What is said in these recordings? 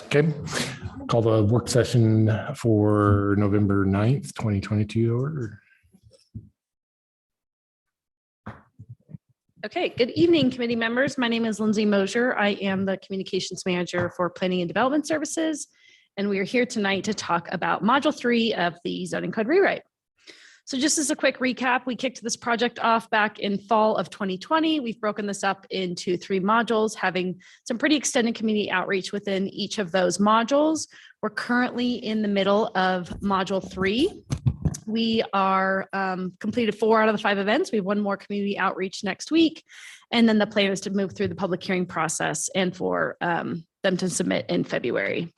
Okay, call the work session for November 9th, 2022 order. Okay, good evening, committee members. My name is Lindsay Mosier. I am the communications manager for Planning and Development Services, and we are here tonight to talk about Module 3 of the zoning code rewrite. So just as a quick recap, we kicked this project off back in fall of 2020. We've broken this up into 3 modules, having some pretty extended community outreach within each of those modules. We're currently in the middle of Module 3. We are completed 4 out of the 5 events. We have 1 more community outreach next week. And then the plan is to move through the public hearing process and for them to submit in February.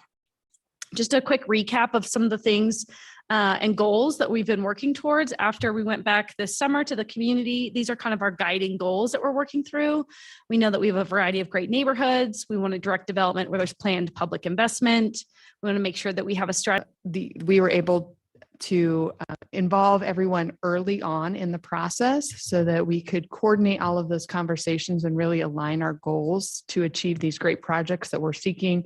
Just a quick recap of some of the things and goals that we've been working towards after we went back this summer to the community. These are kind of our guiding goals that we're working through. We know that we have a variety of great neighborhoods. We want to direct development where there's planned public investment. We want to make sure that we have a strategy. We were able to involve everyone early on in the process so that we could coordinate all of those conversations and really align our goals to achieve these great projects that we're seeking,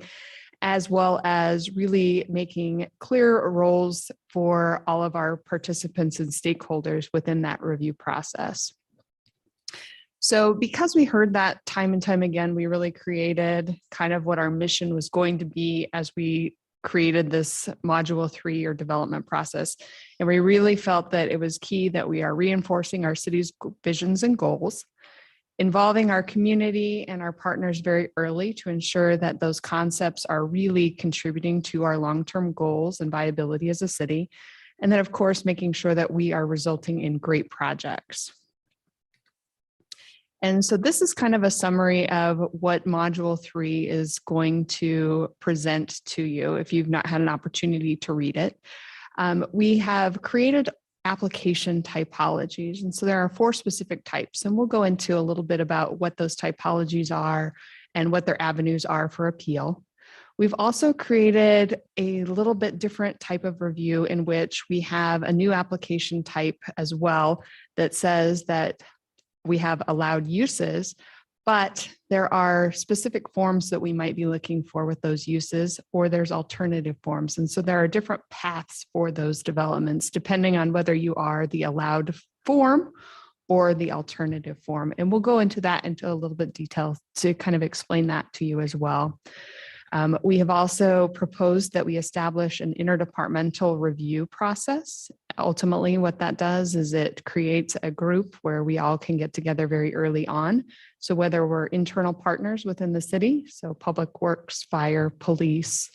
as well as really making clear roles for all of our participants and stakeholders within that review process. So because we heard that time and time again, we really created kind of what our mission was going to be as we created this module 3 or development process. And we really felt that it was key that we are reinforcing our city's visions and goals, involving our community and our partners very early to ensure that those concepts are really contributing to our long-term goals and viability as a city. And then, of course, making sure that we are resulting in great projects. And so this is kind of a summary of what Module 3 is going to present to you if you've not had an opportunity to read it. We have created application typologies. And so there are 4 specific types, and we'll go into a little bit about what those typologies are and what their avenues are for appeal. We've also created a little bit different type of review in which we have a new application type as well that says that we have allowed uses, but there are specific forms that we might be looking for with those uses, or there's alternative forms. And so there are different paths for those developments, depending on whether you are the allowed form or the alternative form. And we'll go into that into a little bit detail to kind of explain that to you as well. We have also proposed that we establish an interdepartmental review process. Ultimately, what that does is it creates a group where we all can get together very early on. So whether we're internal partners within the city, so public works, fire, police,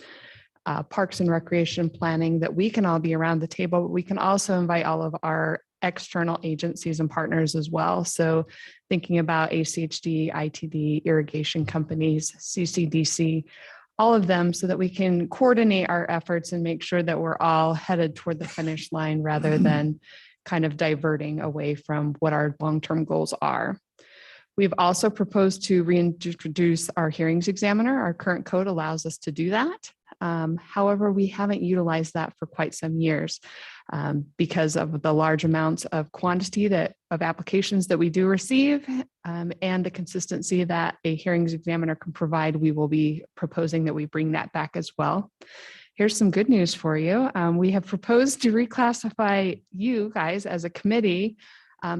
parks and recreation planning, that we can all be around the table, but we can also invite all of our external agencies and partners as well. So thinking about ACHD, ITD, irrigation companies, CCDC, all of them, so that we can coordinate our efforts and make sure that we're all headed toward the finish line rather than kind of diverting away from what our long-term goals are. We've also proposed to reintroduce our hearings examiner. Our current code allows us to do that. However, we haven't utilized that for quite some years because of the large amounts of quantity of applications that we do receive and the consistency that a hearings examiner can provide. We will be proposing that we bring that back as well. Here's some good news for you. We have proposed to reclassify you guys as a committee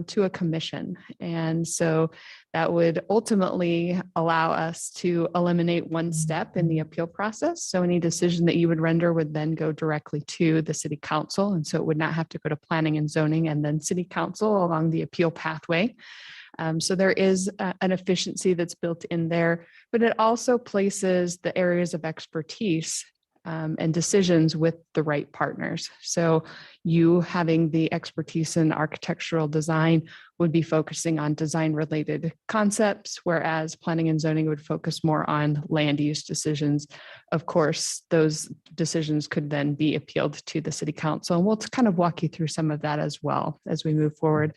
to a commission. And so that would ultimately allow us to eliminate 1 step in the appeal process. So any decision that you would render would then go directly to the city council. And so it would not have to go to planning and zoning and then city council along the appeal pathway. So there is an efficiency that's built in there, but it also places the areas of expertise and decisions with the right partners. So you having the expertise in architectural design would be focusing on design related concepts, whereas planning and zoning would focus more on land use decisions. Of course, those decisions could then be appealed to the city council. And we'll kind of walk you through some of that as well as we move forward.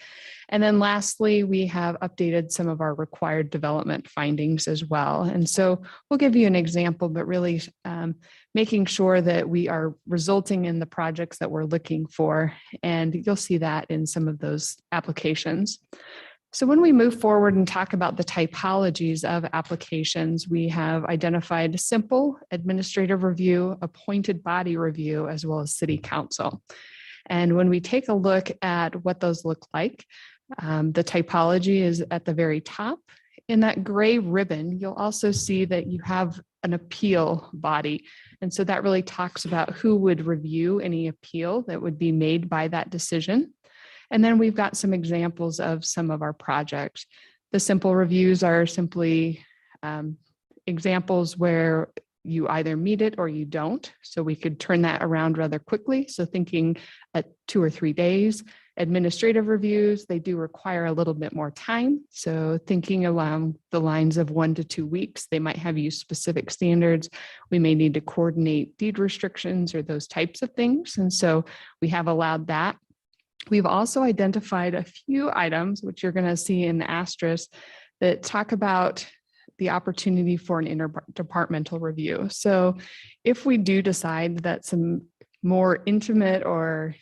And then lastly, we have updated some of our required development findings as well. And so we'll give you an example, but really making sure that we are resulting in the projects that we're looking for. And you'll see that in some of those applications. So when we move forward and talk about the typologies of applications, we have identified simple administrative review, appointed body review, as well as city council. And when we take a look at what those look like, the typology is at the very top. In that gray ribbon, you'll also see that you have an appeal body. And so that really talks about who would review any appeal that would be made by that decision. And then we've got some examples of some of our projects. The simple reviews are simply examples where you either meet it or you don't. So we could turn that around rather quickly. So thinking at 2 or 3 days. Administrative reviews, they do require a little bit more time. So thinking along the lines of 1 to 2 weeks, they might have use specific standards. We may need to coordinate deed restrictions or those types of things. And so we have allowed that. We've also identified a few items, which you're going to see in the asterisk, that talk about the opportunity for an interdepartmental review. So if we do decide that some more intimate or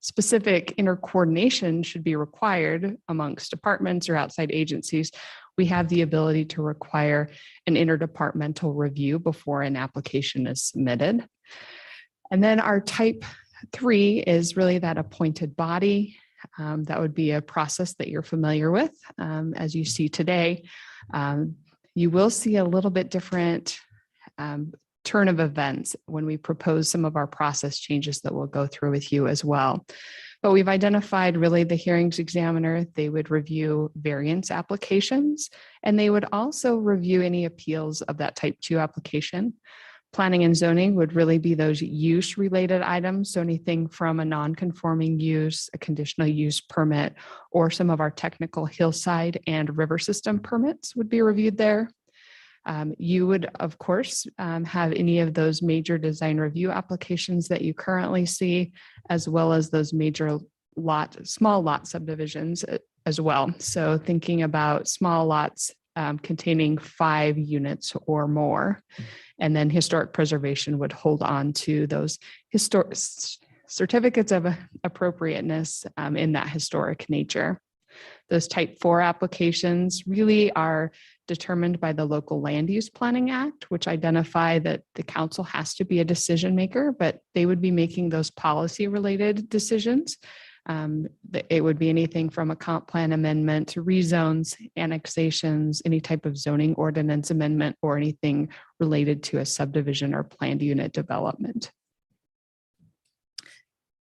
specific intercoordination should be required amongst departments or outside agencies, we have the ability to require an interdepartmental review before an application is submitted. And then our type 3 is really that appointed body. That would be a process that you're familiar with. As you see today, you will see a little bit different turn of events when we propose some of our process changes that we'll go through with you as well. But we've identified really the hearings examiner, they would review variance applications, and they would also review any appeals of that type 2 application. Planning and zoning would really be those use related items. So anything from a non-conforming use, a conditional use permit, or some of our technical hillside and river system permits would be reviewed there. You would, of course, have any of those major design review applications that you currently see, as well as those major small lot subdivisions as well. So thinking about small lots containing 5 units or more, and then historic preservation would hold on to those historic certificates of appropriateness in that historic nature. Those type 4 applications really are determined by the local land use planning act, which identify that the council has to be a decision maker, but they would be making those policy related decisions. It would be anything from a comp plan amendment to rezones, annexations, any type of zoning ordinance amendment, or anything related to a subdivision or planned unit development.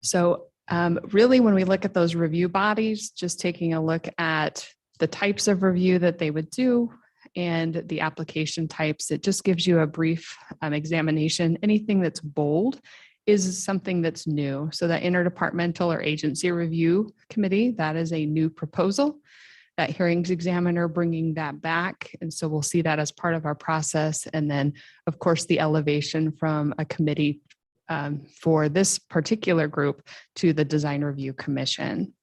So really, when we look at those review bodies, just taking a look at the types of review that they would do and the application types, it just gives you a brief examination. Anything that's bold is something that's new. So that interdepartmental or agency review committee, that is a new proposal. That hearings examiner bringing that back. And so we'll see that as part of our process. And then, of course, the elevation from a committee for this particular group to the design review commission.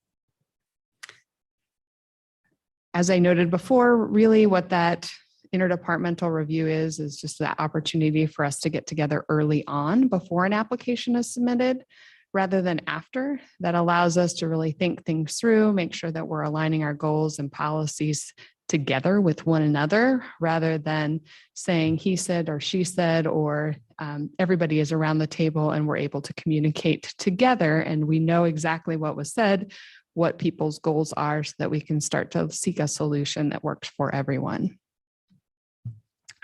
As I noted before, really what that interdepartmental review is just that opportunity for us to get together early on before an application is submitted rather than after. That allows us to really think things through, make sure that we're aligning our goals and policies together with one another rather than saying he said or she said, or everybody is around the table and we're able to communicate together and we know exactly what was said, what people's goals are, so that we can start to seek a solution that works for everyone.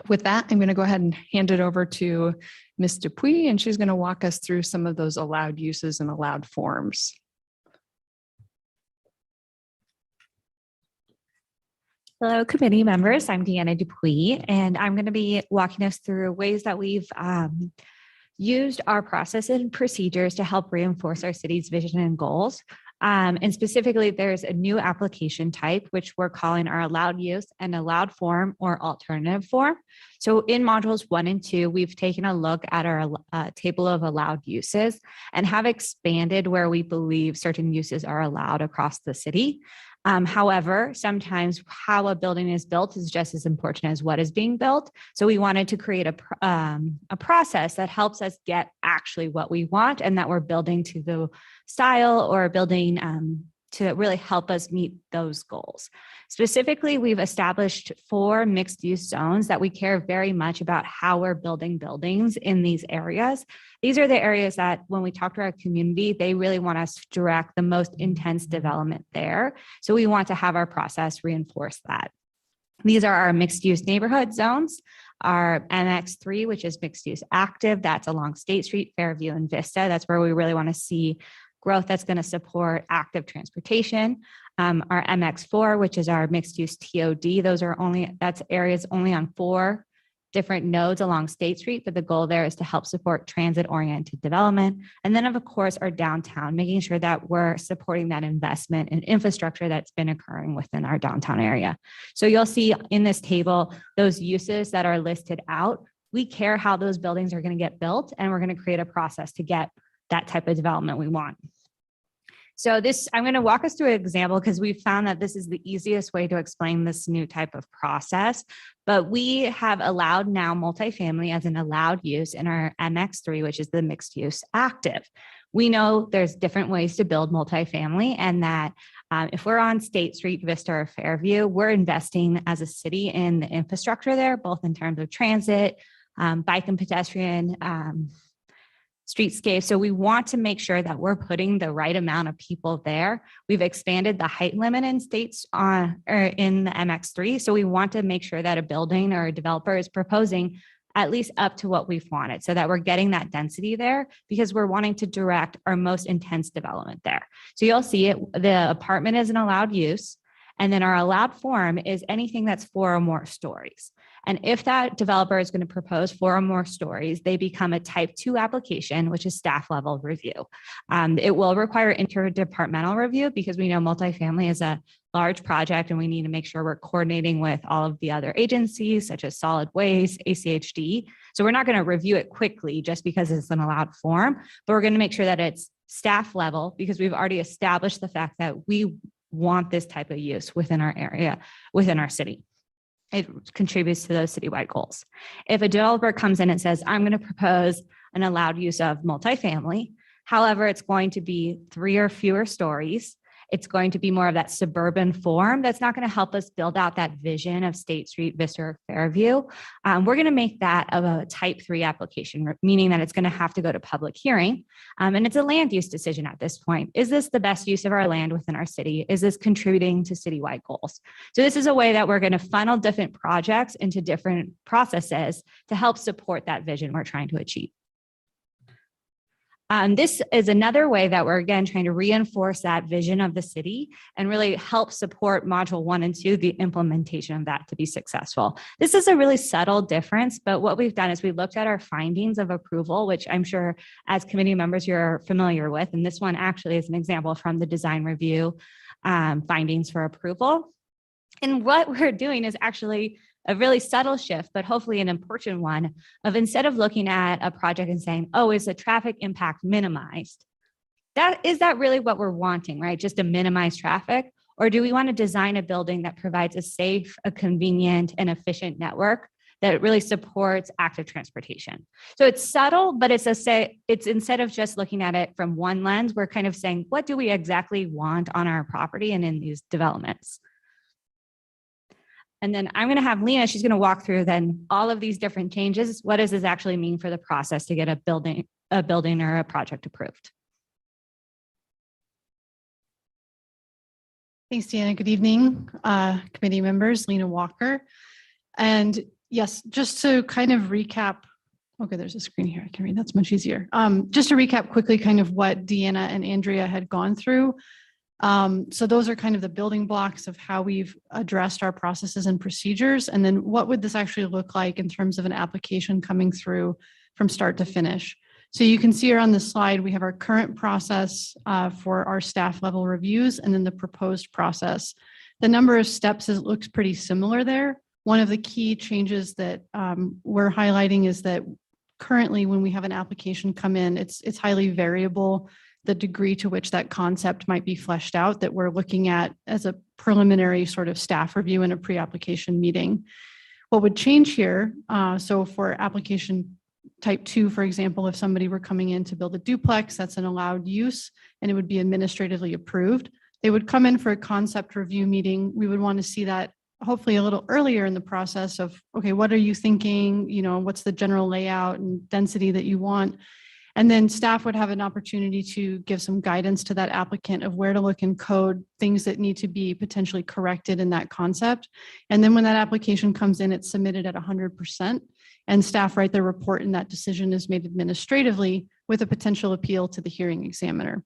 With that, I'm going to go ahead and hand it over to Ms. Dupuy, and she's going to walk us through some of those allowed uses and allowed forms. Hello, committee members. I'm Deanna Dupuy, and I'm going to be walking us through ways that we've used our process and procedures to help reinforce our city's vision and goals. And specifically, there's a new application type, which we're calling our allowed use and allowed form or alternative form. So in modules 1 and 2, we've taken a look at our table of allowed uses and have expanded where we believe certain uses are allowed across the city. However, sometimes how a building is built is just as important as what is being built. So we wanted to create a process that helps us get actually what we want and that we're building to the style or building to really help us meet those goals. Specifically, we've established 4 mixed-use zones that we care very much about how we're building buildings in these areas. These are the areas that when we talk to our community, they really want us to direct the most intense development there. So we want to have our process reinforce that. These are our mixed-use neighborhood zones, our MX3, which is mixed-use active, that's along State Street, Fairview, and Vista. That's where we really want to see growth that's going to support active transportation. Our MX4, which is our mixed-use TOD, that's areas only on 4 different nodes along State Street, but the goal there is to help support transit-oriented development. And then, of course, our downtown, making sure that we're supporting that investment in infrastructure that's been occurring within our downtown area. So you'll see in this table, those uses that are listed out. We care how those buildings are going to get built, and we're going to create a process to get that type of development we want. So I'm going to walk us through an example because we found that this is the easiest way to explain this new type of process. But we have allowed now multifamily as an allowed use in our MX3, which is the mixed use active. We know there's different ways to build multifamily, and that if we're on State Street, Vista, or Fairview, we're investing as a city in the infrastructure there, both in terms of transit, bike and pedestrian, streetscape. So we want to make sure that we're putting the right amount of people there. We've expanded the height limit in states or in the MX3. So we want to make sure that a building or a developer is proposing at least up to what we've wanted so that we're getting that density there because we're wanting to direct our most intense development there. So you'll see it, the apartment is an allowed use. And then our allowed form is anything that's 4 or more stories. And if that developer is going to propose 4 or more stories, they become a type 2 application, which is staff level review. It will require interdepartmental review because we know multifamily is a large project and we need to make sure we're coordinating with all of the other agencies such as solid waste, ACHD. So we're not going to review it quickly just because it's an allowed form, but we're going to make sure that it's staff level because we've already established the fact that we want this type of use within our area, within our city. It contributes to those citywide goals. If a developer comes in and says, I'm going to propose an allowed use of multifamily, however, it's going to be 3 or fewer stories. It's going to be more of that suburban form. That's not going to help us build out that vision of State Street, Vista, or Fairview. We're going to make that of a type 3 application, meaning that it's going to have to go to public hearing. And it's a land use decision at this point. Is this the best use of our land within our city? Is this contributing to citywide goals? So this is a way that we're going to funnel different projects into different processes to help support that vision we're trying to achieve. This is another way that we're, again, trying to reinforce that vision of the city and really help support module 1 and 2, the implementation of that to be successful. This is a really subtle difference, but what we've done is we looked at our findings of approval, which I'm sure as committee members you're familiar with. And this one actually is an example from the design review findings for approval. And what we're doing is actually a really subtle shift, but hopefully an important one of instead of looking at a project and saying, oh, is the traffic impact minimized? Is that really what we're wanting, right? Just to minimize traffic? Or do we want to design a building that provides a safe, a convenient, and efficient network that really supports active transportation? So it's subtle, but it's instead of just looking at it from one lens, we're kind of saying, what do we exactly want on our property and in these developments? And then I'm going to have Lena, she's going to walk through then all of these different changes. What does this actually mean for the process to get a building or a project approved? Thanks, Deanna. Good evening, committee members, Lena Walker. And yes, just to kind of recap, okay, there's a screen here. I can read, that's much easier. Just to recap quickly kind of what Deanna and Andrea had gone through. So those are kind of the building blocks of how we've addressed our processes and procedures. And then what would this actually look like in terms of an application coming through from start to finish? So you can see here on this slide, we have our current process for our staff level reviews and then the proposed process. The number of steps looks pretty similar there. One of the key changes that we're highlighting is that currently when we have an application come in, it's highly variable, the degree to which that concept might be fleshed out that we're looking at as a preliminary sort of staff review in a pre-application meeting. What would change here, so for application type 2, for example, if somebody were coming in to build a duplex, that's an allowed use and it would be administratively approved. They would come in for a concept review meeting. We would want to see that hopefully a little earlier in the process of, okay, what are you thinking? You know, what's the general layout and density that you want? And then staff would have an opportunity to give some guidance to that applicant of where to look in code, things that need to be potentially corrected in that concept. And then when that application comes in, it's submitted at 100%, and staff write their report, and that decision is made administratively with a potential appeal to the hearing examiner.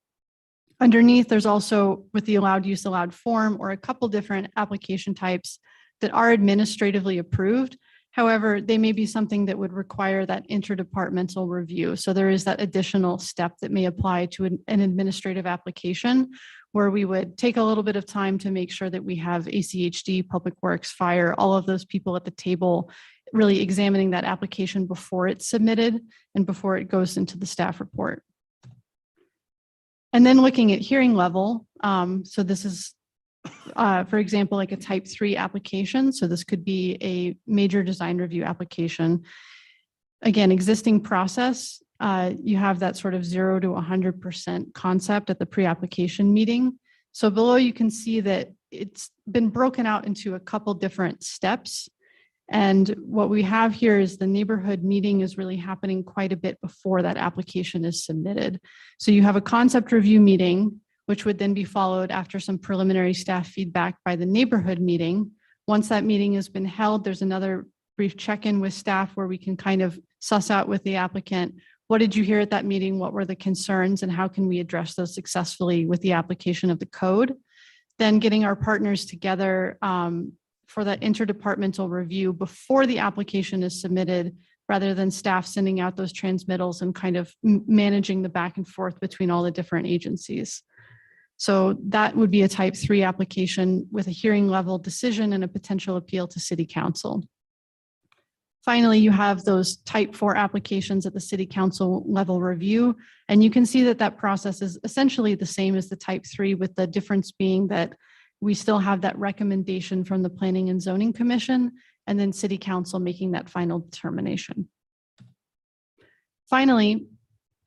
Underneath, there's also, with the allowed use, allowed form, or a couple different application types that are administratively approved. However, they may be something that would require that interdepartmental review. So there is that additional step that may apply to an administrative application, where we would take a little bit of time to make sure that we have ACHD, Public Works, Fire, all of those people at the table really examining that application before it's submitted and before it goes into the staff report. And then looking at hearing level, so this is, for example, like a type 3 application. So this could be a major design review application. Again, existing process, you have that sort of 0 to 100% concept at the pre-application meeting. So below you can see that it's been broken out into a couple different steps. And what we have here is the neighborhood meeting is really happening quite a bit before that application is submitted. So you have a concept review meeting, which would then be followed after some preliminary staff feedback by the neighborhood meeting. Once that meeting has been held, there's another brief check-in with staff where we can kind of suss out with the applicant, what did you hear at that meeting? What were the concerns, and how can we address those successfully with the application of the code? Then getting our partners together for that interdepartmental review before the application is submitted, rather than staff sending out those transmittals and kind of managing the back and forth between all the different agencies. So that would be a type 3 application with a hearing level decision and a potential appeal to City Council. Finally, you have those type 4 applications at the City Council level review. And you can see that that process is essentially the same as the type 3, with the difference being that we still have that recommendation from the Planning and Zoning Commission, and then City Council making that final determination. Finally,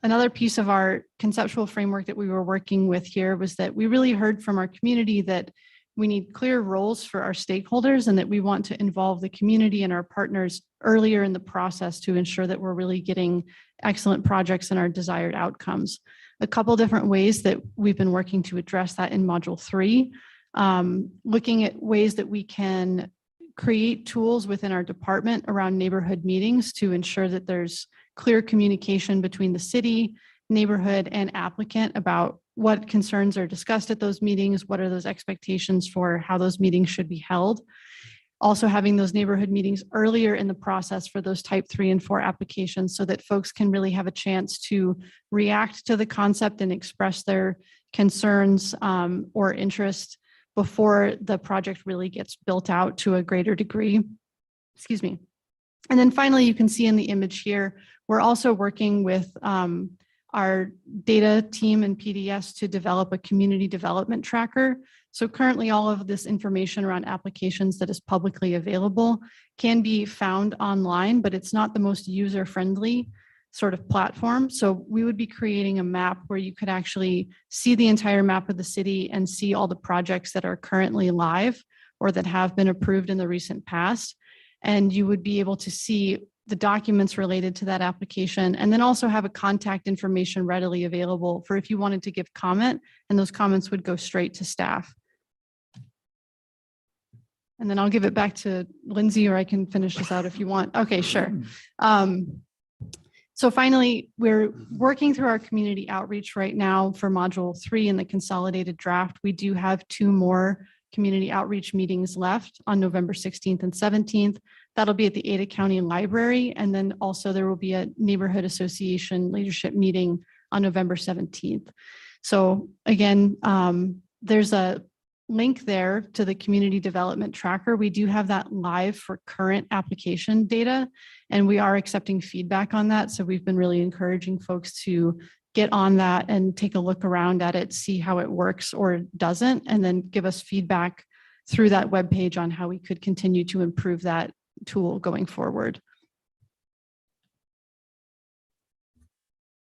another piece of our conceptual framework that we were working with here was that we really heard from our community that we need clear roles for our stakeholders, and that we want to involve the community and our partners earlier in the process to ensure that we're really getting excellent projects and our desired outcomes. A couple different ways that we've been working to address that in Module 3, looking at ways that we can create tools within our department around neighborhood meetings to ensure that there's clear communication between the city, neighborhood, and applicant about what concerns are discussed at those meetings, what are those expectations for how those meetings should be held. Also having those neighborhood meetings earlier in the process for those type 3 and 4 applications, so that folks can really have a chance to react to the concept and express their concerns or interest before the project really gets built out to a greater degree. Excuse me. And then finally, you can see in the image here, we're also working with our data team and PDS to develop a community development tracker. So currently all of this information around applications that is publicly available can be found online, but it's not the most user-friendly sort of platform. So we would be creating a map where you could actually see the entire map of the city and see all the projects that are currently live or that have been approved in the recent past. And you would be able to see the documents related to that application, and then also have a contact information readily available for if you wanted to give comment, and those comments would go straight to staff. And then I'll give it back to Lindsay, or I can finish this out if you want. Okay, sure. So finally, we're working through our community outreach right now for Module 3 in the consolidated draft. We do have 2 more community outreach meetings left on November 16th and 17th. That'll be at the Ada County Library. And then also there will be a neighborhood association leadership meeting on November 17th. So again, there's a link there to the community development tracker. We do have that live for current application data, and we are accepting feedback on that. So we've been really encouraging folks to get on that and take a look around at it, see how it works or doesn't, and then give us feedback through that webpage on how we could continue to improve that tool going forward.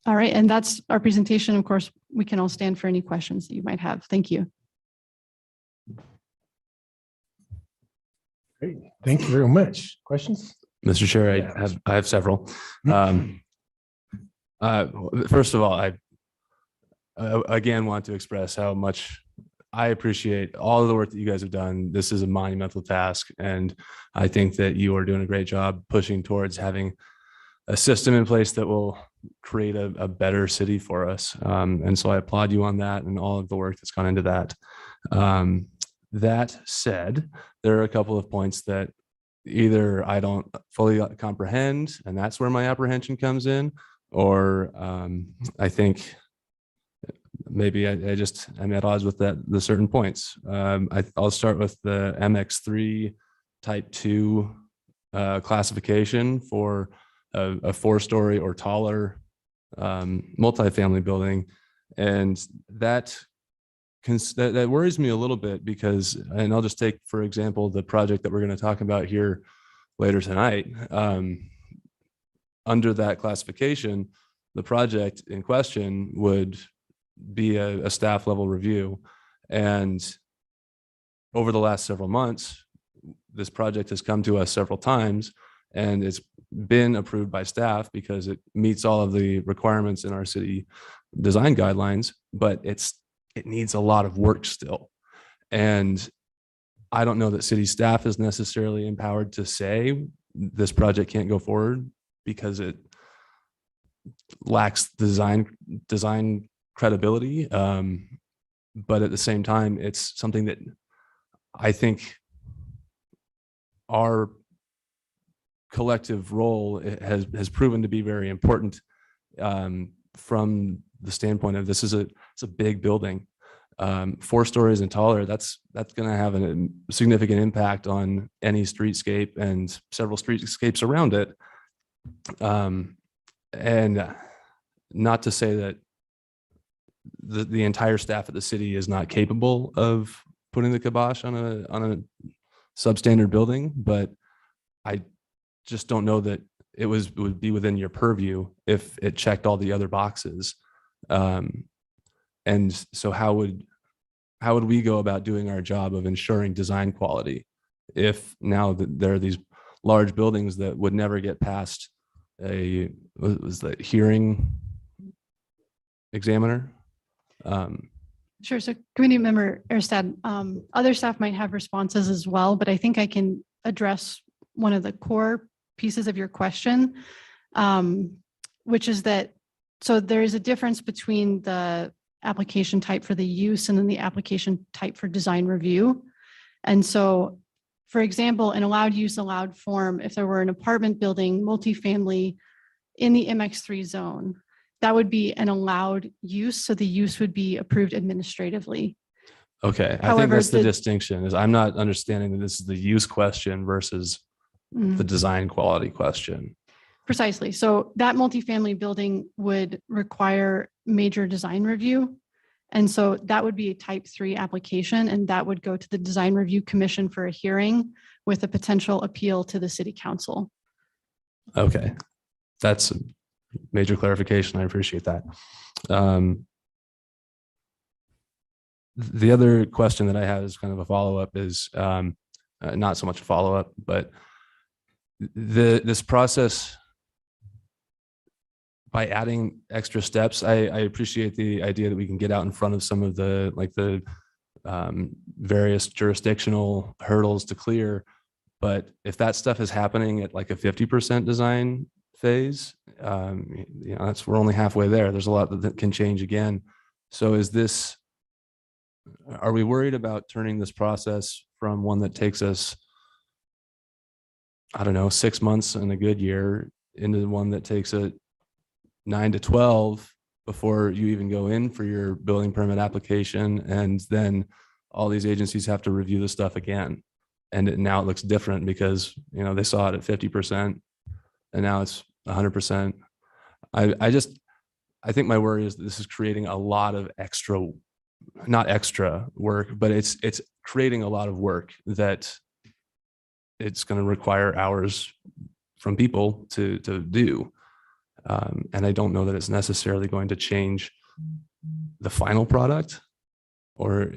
All right, and that's our presentation. Of course, we can all stand for any questions that you might have. Thank you. Great. Thank you very much. Questions? Mr. Chair, Yeah. I have several. First of all, I again want to express how much I appreciate all of the work that you guys have done. This is a monumental task, and I think that you are doing a great job pushing towards having a system in place that will create a better city for us. And so I applaud you on that and all of the work that's gone into that. That said, there are a couple of points that either I don't fully comprehend, and that's where my apprehension comes in, or I think maybe I'm at odds with the certain points. I'll start with the MX3 type 2 classification for a 4-story or taller multifamily building. And that worries me a little bit because, and I'll just take, for example, the project that we're going to talk about here later tonight. Under that classification, the project in question would be a staff level review. And over the last several months, this project has come to us several times, and it's been approved by staff because it meets all of the requirements in our city design guidelines, but it needs a lot of work still. And I don't know that city staff is necessarily empowered to say this project can't go forward because it lacks design credibility. But at the same time, it's something that I think our collective role has proven to be very important, from the standpoint of it's a big building, 4 stories and taller. That's going to have a significant impact on any streetscape and several streetscapes around it. And not to say that the entire staff at the city is not capable of putting the kibosh on a substandard building, but I just don't know that it would be within your purview if it checked all the other boxes. And so how would we go about doing our job of ensuring design quality if now that there are these large buildings that would never get past was that hearing examiner? Sure. So committee member Erstad, other staff might have responses as well, but I think I can address one of the core pieces of your question, which is that, so there is a difference between the application type for the use and then the application type for design review. And so, for example, an allowed use, allowed form, if there were an apartment building, multifamily in the MX3 zone, that would be an allowed use. So the use would be approved administratively. Okay. I think However, that's the distinction is I'm not understanding that this is the use question versus the design quality question. Precisely. So that multifamily building would require major design review. And so that would be a type 3 application, and that would go to the design review commission for a hearing with a potential appeal to the city council. Okay. That's a major clarification. I appreciate that. The other question that I have is kind of a follow-up is not so much a follow-up, but this process, by adding extra steps, I appreciate the idea that we can get out in front of some of the various jurisdictional hurdles to clear. But if that stuff is happening at like a 50% design phase, we're only halfway there. There's a lot that can change again. So are we worried about turning this process from one that takes us, 6 months in a good year into one that takes it 9 to 12 before you even go in for your building permit application, and then all these agencies have to review the stuff again, and now it looks different because they saw it at 50% and now it's 100%. I think my worry is that this is creating a lot of not extra work, but it's creating a lot of work that it's going to require hours from people to do. And I don't know that it's necessarily going to change the final product or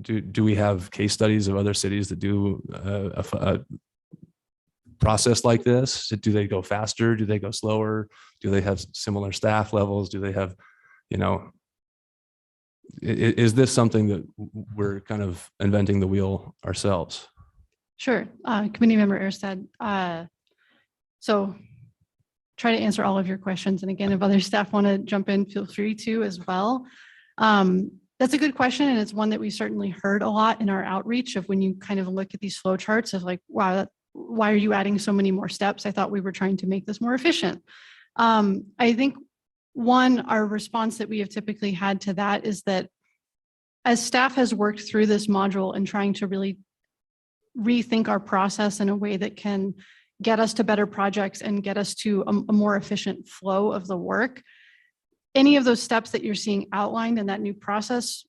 do we have case studies of other cities that do a process like this? Do they go faster? Do they go slower? Do they have similar staff levels? Do they have, you know, is this something that we're kind of inventing the wheel ourselves? Sure. Committee member Erstad. So try to answer all of your questions. And again, if other staff want to jump in, feel free to as well. That's a good question. And it's one that we certainly heard a lot in our outreach of when you kind of look at these flow charts of like, wow, why are you adding so many more steps? I thought we were trying to make this more efficient. I think one, our response that we have typically had to that is that as staff has worked through this module and trying to really rethink our process in a way that can get us to better projects and get us to a more efficient flow of the work, any of those steps that you're seeing outlined in that new process,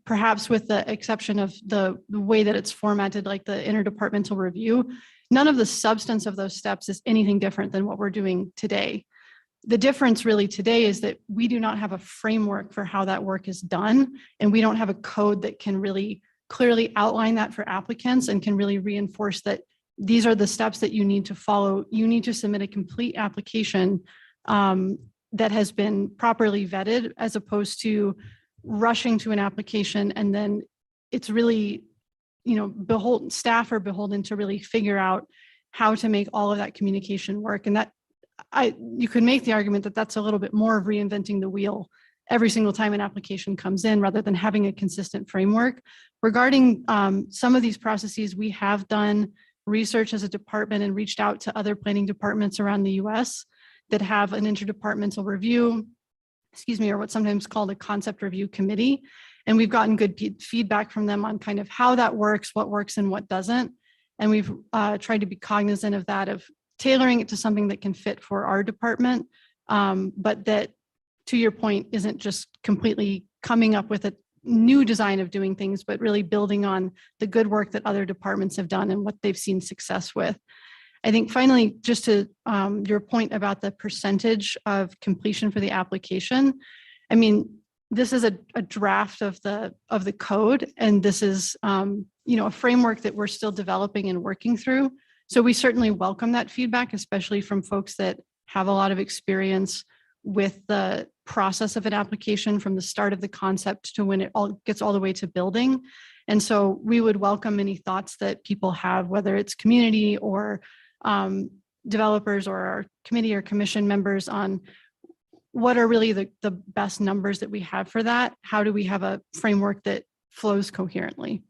perhaps with the exception of the way that it's formatted, like the interdepartmental review, none of the substance of those steps is anything different than what we're doing today. The difference really today is that we do not have a framework for how that work is done, and we don't have a code that can really clearly outline that for applicants and can really reinforce that these are the steps that you need to follow. You need to submit a complete application that has been properly vetted, as opposed to rushing to an application and then it's really, you know, staff are beholden to really figure out how to make all of that communication work. And that you could make the argument that that's a little bit more of reinventing the wheel every single time an application comes in, rather than having a consistent framework. Regarding some of these processes, we have done research as a department and reached out to other planning departments around the US that have an interdepartmental review, or what's sometimes called a concept review committee. And we've gotten good feedback from them on kind of how that works, what works and what doesn't. And we've tried to be cognizant of that, of tailoring it to something that can fit for our department, but that, to your point, isn't just completely coming up with a new design of doing things, but really building on the good work that other departments have done and what they've seen success with. I think finally, just to your point about the percentage of completion for the application, I mean, this is a draft of the code, and this is a framework that we're still developing and working through. So we certainly welcome that feedback, especially from folks that have a lot of experience with the process of an application from the start of the concept to when it all gets all the way to building. And so we would welcome any thoughts that people have, whether it's community or developers or our committee or commission members, on what are really the best numbers that we have for that. How do we have a framework that flows coherently?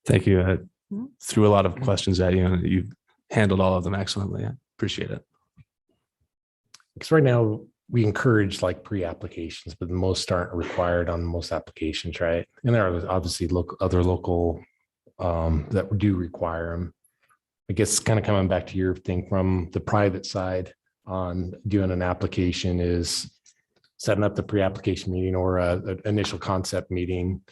Thank you. I threw a lot of questions at you, and you handled all of them excellently. I appreciate it. Because right now we encourage like pre-applications, but most aren't required on most applications, right? And there are obviously other local that do require them. I guess kind of coming back to your thing from the private side on doing an application is setting up the pre-application meeting or an initial concept meeting,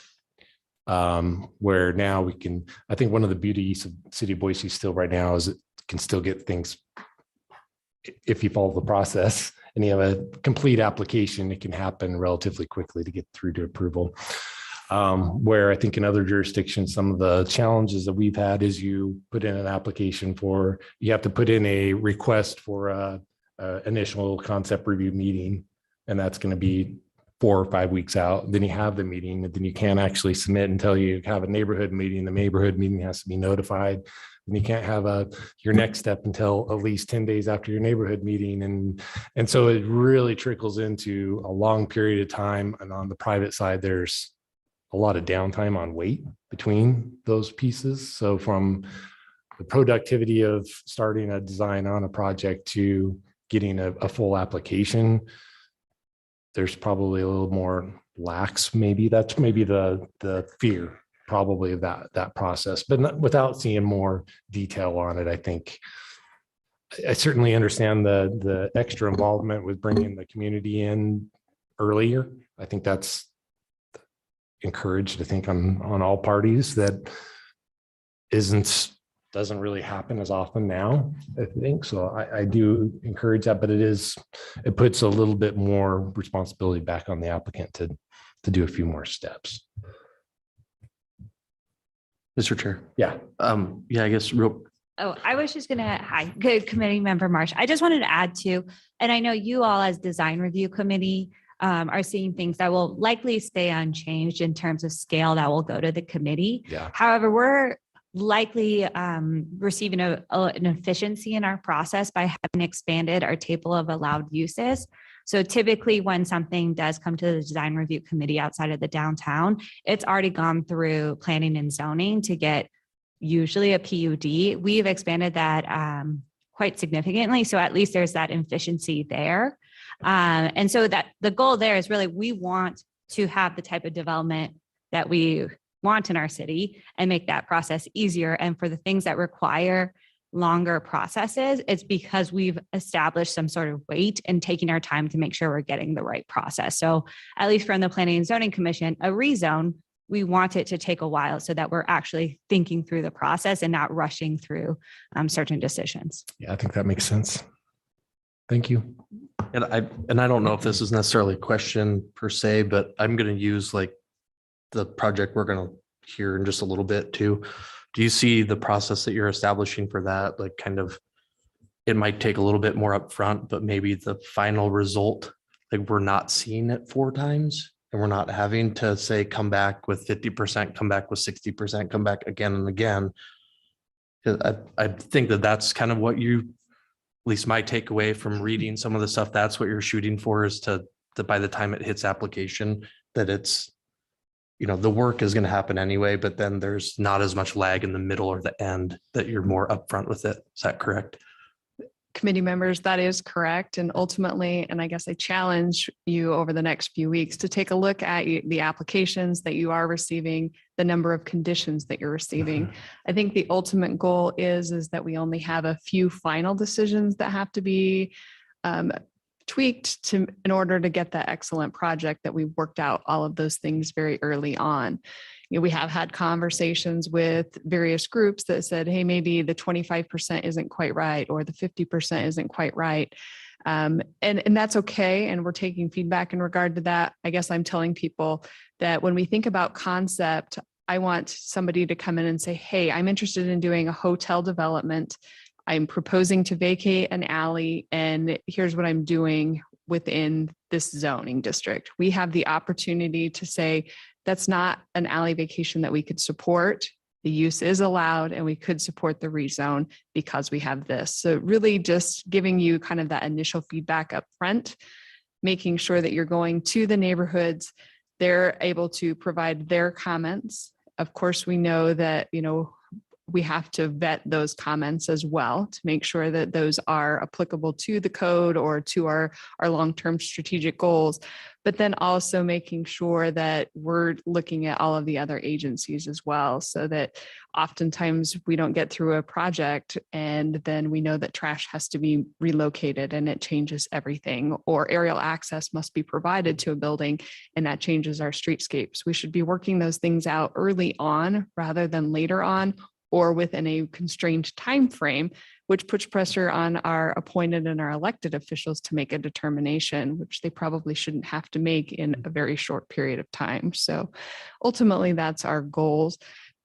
where now we can, I think one of the beauties of City of Boise still right now is it can still get things, if you follow the process and you have a complete application, it can happen relatively quickly to get through to approval. Where I think in other jurisdictions, some of the challenges that we've had is you put in an application you have to put in a request for a initial concept review meeting, and that's going to be 4 or 5 weeks out. Then you have the meeting, and then you can't actually submit until you have a neighborhood meeting. The neighborhood meeting has to be notified. And you can't have your next step until at least 10 days after your neighborhood meeting. And so it really trickles into a long period of time. And on the private side, there's a lot of downtime on wait between those pieces. So from the productivity of starting a design on a project to getting a full application, there's probably a little more lax. Maybe that's the fear probably of that process, but without seeing more detail on it. I think I certainly understand the extra involvement with bringing the community in earlier. I think that's encouraged, I think, on all parties. That doesn't really happen as often now, I think. So I do encourage that, but it puts a little bit more responsibility back on the applicant to to do a few more steps. Mr. Chair. Yeah. Yeah, I guess real, Oh, I was just gonna, hi, good committee member Marsh. I just wanted to add to, and I know you all as design review committee are seeing things that will likely stay unchanged in terms of scale that will go to the committee. Yeah. However, we're likely receiving an efficiency in our process by having expanded our table of allowed uses. So typically when something does come to the design review committee outside of the downtown, it's already gone through planning and zoning to get usually a PUD. We've expanded that quite significantly. So at least there's that efficiency there. And so that the goal there is really, we want to have the type of development that we want in our city and make that process easier. And for the things that require longer processes, it's because we've established some sort of weight and taking our time to make sure we're getting the right process. So at least from the Planning and Zoning Commission, a rezone, we want it to take a while so that we're actually thinking through the process and not rushing through certain decisions. Yeah, I think that makes sense. Thank you. and I don't know if this is necessarily a question per se, but I'm going to use like the project we're going to hear in just a little bit too. Do you see the process that you're establishing for that? Like kind of, it might take a little bit more upfront, but maybe the final result, like we're not seeing it 4 times and we're not having to say, come back with 50%, come back with 60%, come back again and again. I think that that's kind of what you, at least my takeaway from reading some of the stuff, that's what you're shooting for, is to by the time it hits application, that it's, you know, the work is going to happen anyway, but then there's not as much lag in the middle or the end, that you're more upfront with it. Is that correct? Committee members, that is correct. And ultimately, and I guess I challenge you over the next few weeks to take a look at the applications that you are receiving, the number of conditions that you're receiving. I think the ultimate goal is that we only have a few final decisions that have to be tweaked in order to get that excellent project that we worked out all of those things very early on. You know, we have had conversations with various groups that said, hey, maybe the 25% isn't quite right, or the 50% isn't quite right. And that's okay. And we're taking feedback in regard to that. I guess I'm telling people that when we think about concept, I want somebody to come in and say, hey, I'm interested in doing a hotel development. I'm proposing to vacate an alley, and here's what I'm doing within this zoning district. We have the opportunity to say, that's not an alley vacation that we could support. The use is allowed, and we could support the rezone because we have this. So really just giving you kind of that initial feedback up front, making sure that you're going to the neighborhoods, they're able to provide their comments. Of course, we know that, you know, we have to vet those comments as well to make sure that those are applicable to the code or to our long-term strategic goals, but then also making sure that we're looking at all of the other agencies as well, so that oftentimes we don't get through a project and then we know that trash has to be relocated and it changes everything, or aerial access must be provided to a building and that changes our streetscapes. We should be working those things out early on rather than later on, or within a constrained time frame, which puts pressure on our appointed and our elected officials to make a determination, which they probably shouldn't have to make in a very short period of time. So ultimately, that's our goals.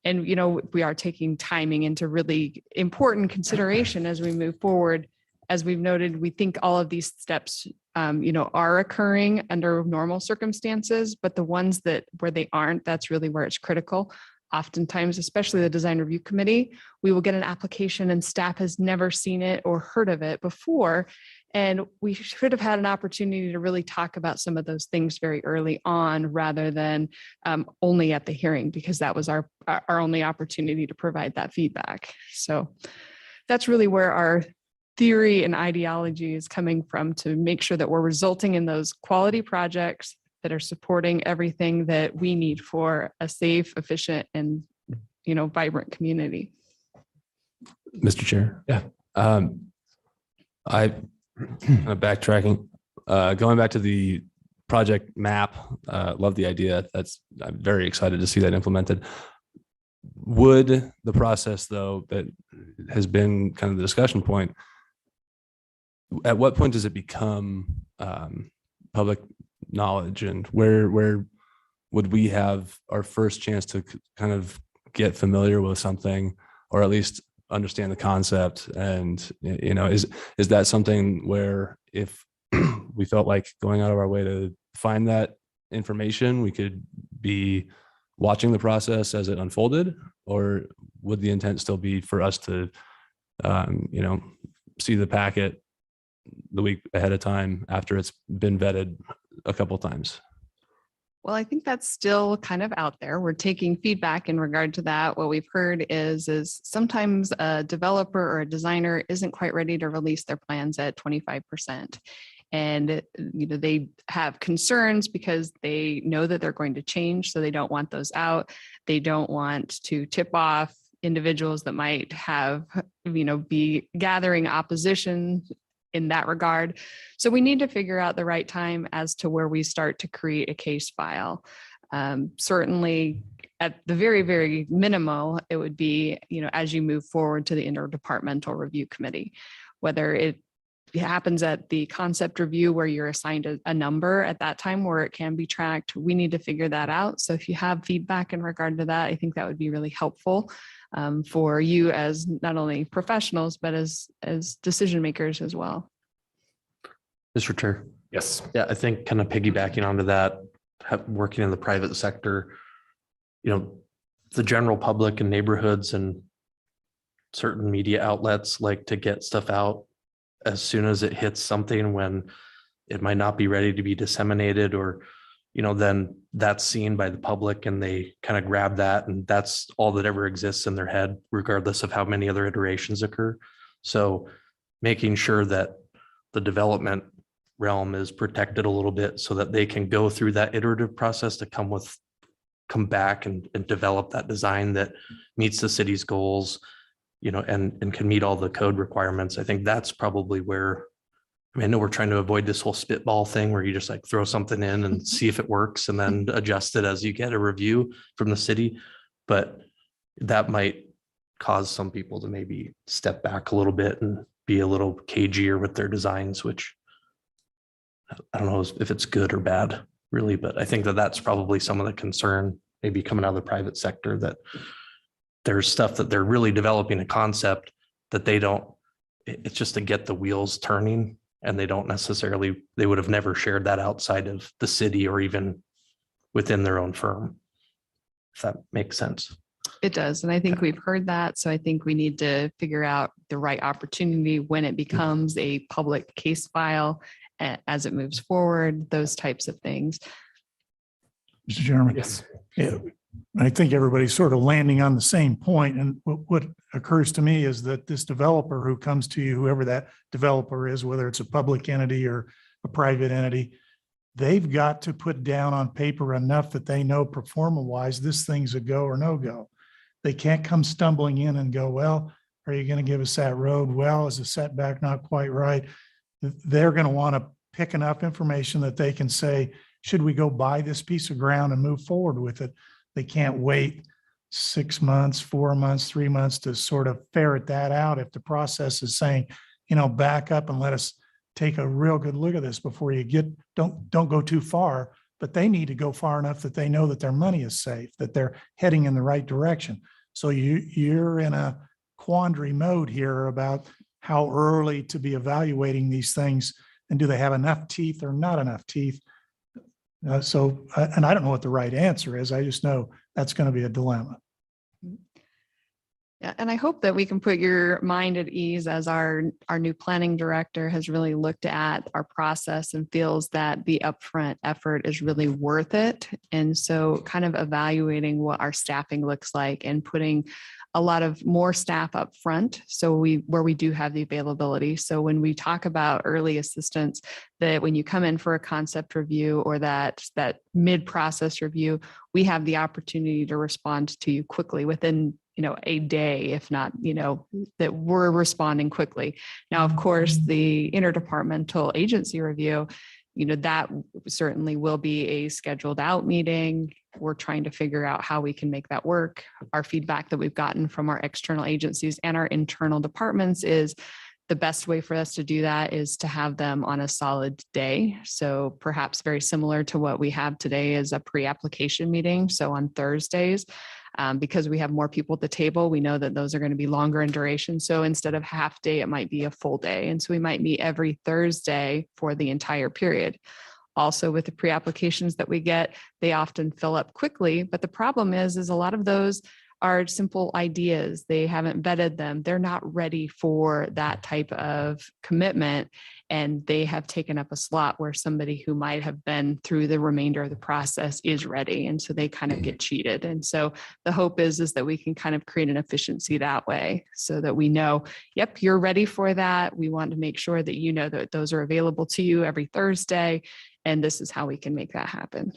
And, you know, we are taking timing into really important consideration as we move forward. As we've noted, we think all of these steps, you know, are occurring under normal circumstances, but the ones that where they aren't, that's really where it's critical. Oftentimes, especially the design review committee, we will get an application and staff has never seen it or heard of it before. And we should have had an opportunity to really talk about some of those things very early on, rather than only at the hearing, because that was our only opportunity to provide that feedback. So that's really where our theory and ideology is coming from, to make sure that we're resulting in those quality projects that are supporting everything that we need for a safe, efficient, and, you know, vibrant community. Mr. Chair. Yeah. Backtracking, going back to the project map, love the idea. I'm very excited to see that implemented. Would the process, though, that has been kind of the discussion point, at what point does it become public knowledge, and where would we have our first chance to kind of get familiar with something, or at least understand the concept? And, you know, is that something where if we felt like going out of our way to find that information, we could be watching the process as it unfolded? Or would the intent still be for us to, you know, see the packet the week ahead of time after it's been vetted a couple times? Well, I think that's still kind of out there. We're taking feedback in regard to that. What we've heard is sometimes a developer or a designer isn't quite ready to release their plans at 25%. And you know, they have concerns because they know that they're going to change, so they don't want those out. They don't want to tip off individuals that might have, you know, be gathering opposition in that regard. So we need to figure out the right time as to where we start to create a case file. Certainly at the very, very minimal, it would be, you know, as you move forward to the interdepartmental review committee, whether it happens at the concept review where you're assigned a number at that time where it can be tracked, we need to figure that out. So if you have feedback in regard to that, I think that would be really helpful for you as not only professionals, but as decision makers as well. Mr. Chair. Yes. Yeah, I think kind of piggybacking onto that, working in the private sector, you know, the general public and neighborhoods and certain media outlets like to get stuff out as soon as it hits something when it might not be ready to be disseminated, or, you know, then that's seen by the public and they kind of grab that, and that's all that ever exists in their head, regardless of how many other iterations occur. So making sure that the development realm is protected a little bit so that they can go through that iterative process to come back and develop that design that meets the city's goals, you know, and can meet all the code requirements. I think that's probably where, I mean, I know we're trying to avoid this whole spitball thing where you just like throw something in and see if it works and then adjust it as you get a review from the city. But that might cause some people to maybe step back a little bit and be a little cagier with their designs, which I don't know if it's good or bad really, but I think that that's probably some of the concern maybe coming out of the private sector, that there's stuff that they're really developing a concept that they don't, it's just to get the wheels turning, and they don't necessarily, they would have never shared that outside of the city or even within their own firm. If that makes sense. It does. And I think we've heard that. So I think we need to figure out the right opportunity when it becomes a public case file as it moves forward, those types of things. Mr. Chairman. Yes. Yeah, I think everybody's sort of landing on the same point. And what occurs to me is that this developer who comes to you, whoever that developer is, whether it's a public entity or a private entity, they've got to put down on paper enough that they know performance-wise, this thing's a go or no go. They can't come stumbling in and go, well, are you going to give us that road? Well, is the setback not quite right? They're going to want to pick enough information that they can say, should we go buy this piece of ground and move forward with it? They can't wait 6 months, 4 months, 3 months to sort of ferret that out. If the process is saying, you know, back up and let us take a real good look at this before you get, don't go too far, but they need to go far enough that they know that their money is safe, that they're heading in the right direction. So you're in a quandary mode here about how early to be evaluating these things, and do they have enough teeth or not enough teeth? And I don't know what the right answer is. I just know that's going to be a dilemma. Yeah, and I hope that we can put your mind at ease as our new planning director has really looked at our process and feels that the upfront effort is really worth it. And so kind of evaluating what our staffing looks like and putting a lot of more staff up front. So where we do have the availability. So when we talk about early assistance, that when you come in for a concept review or that mid-process review, we have the opportunity to respond to you quickly within, you know, a day, if not, you know, that we're responding quickly. Now, of course, the interdepartmental agency review, you know, that certainly will be a scheduled out meeting. We're trying to figure out how we can make that work. Our feedback that we've gotten from our external agencies and our internal departments is The best way for us to do that is to have them on a solid day. So perhaps very similar to what we have today is a pre-application meeting. So on Thursdays, because we have more people at the table, we know that those are going to be longer in duration. So instead of half day, it might be a full day. And so we might meet every Thursday for the entire period. Also with the pre-applications that we get, they often fill up quickly. But the problem is a lot of those are simple ideas. They haven't vetted them. They're not ready for that type of commitment. And they have taken up a slot where somebody who might have been through the remainder of the process is ready. And so they kind of get cheated. And so the hope is that we can kind of create an efficiency that way so that we know, yep, you're ready for that. We want to make sure that you know that those are available to you every Thursday. And this is how we can make that happen.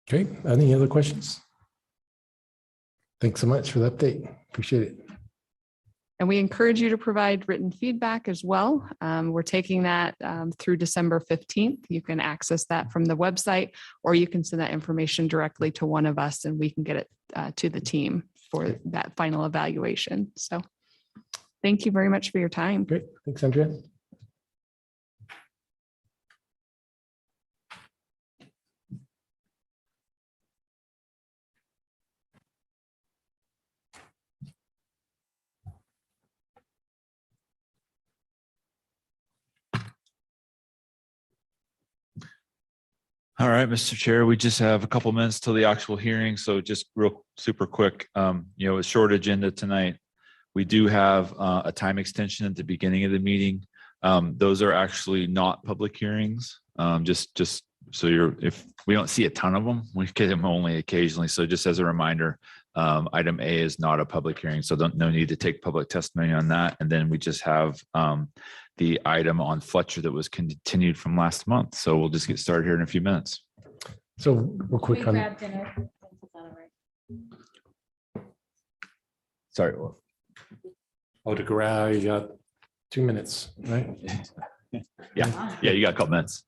Okay, any other questions? Thanks so much for the update. Appreciate it. And we encourage you to provide written feedback as well. We're taking that through December 15th. You can access that from the website, or you can send that information directly to one of us and we can get it to the team for that final evaluation. So thank you very much for your time. Great. Thanks, Andrea. All right, Mr. Chair, we just have a couple minutes till the actual hearing. So just real super quick, a short agenda tonight. We do have a time extension at the beginning of the meeting. Those are actually not public hearings. Just so if we don't see a ton of them, we get them only occasionally. So just as a reminder, item A is not a public hearing. So no need to take public testimony on that. And then we just have the item on Fletcher that was continued from last month. So we'll just get started here in a few minutes. So real quick on. Sorry. Oh, to garage, you got 2 minutes, right? Yeah, you got a couple minutes.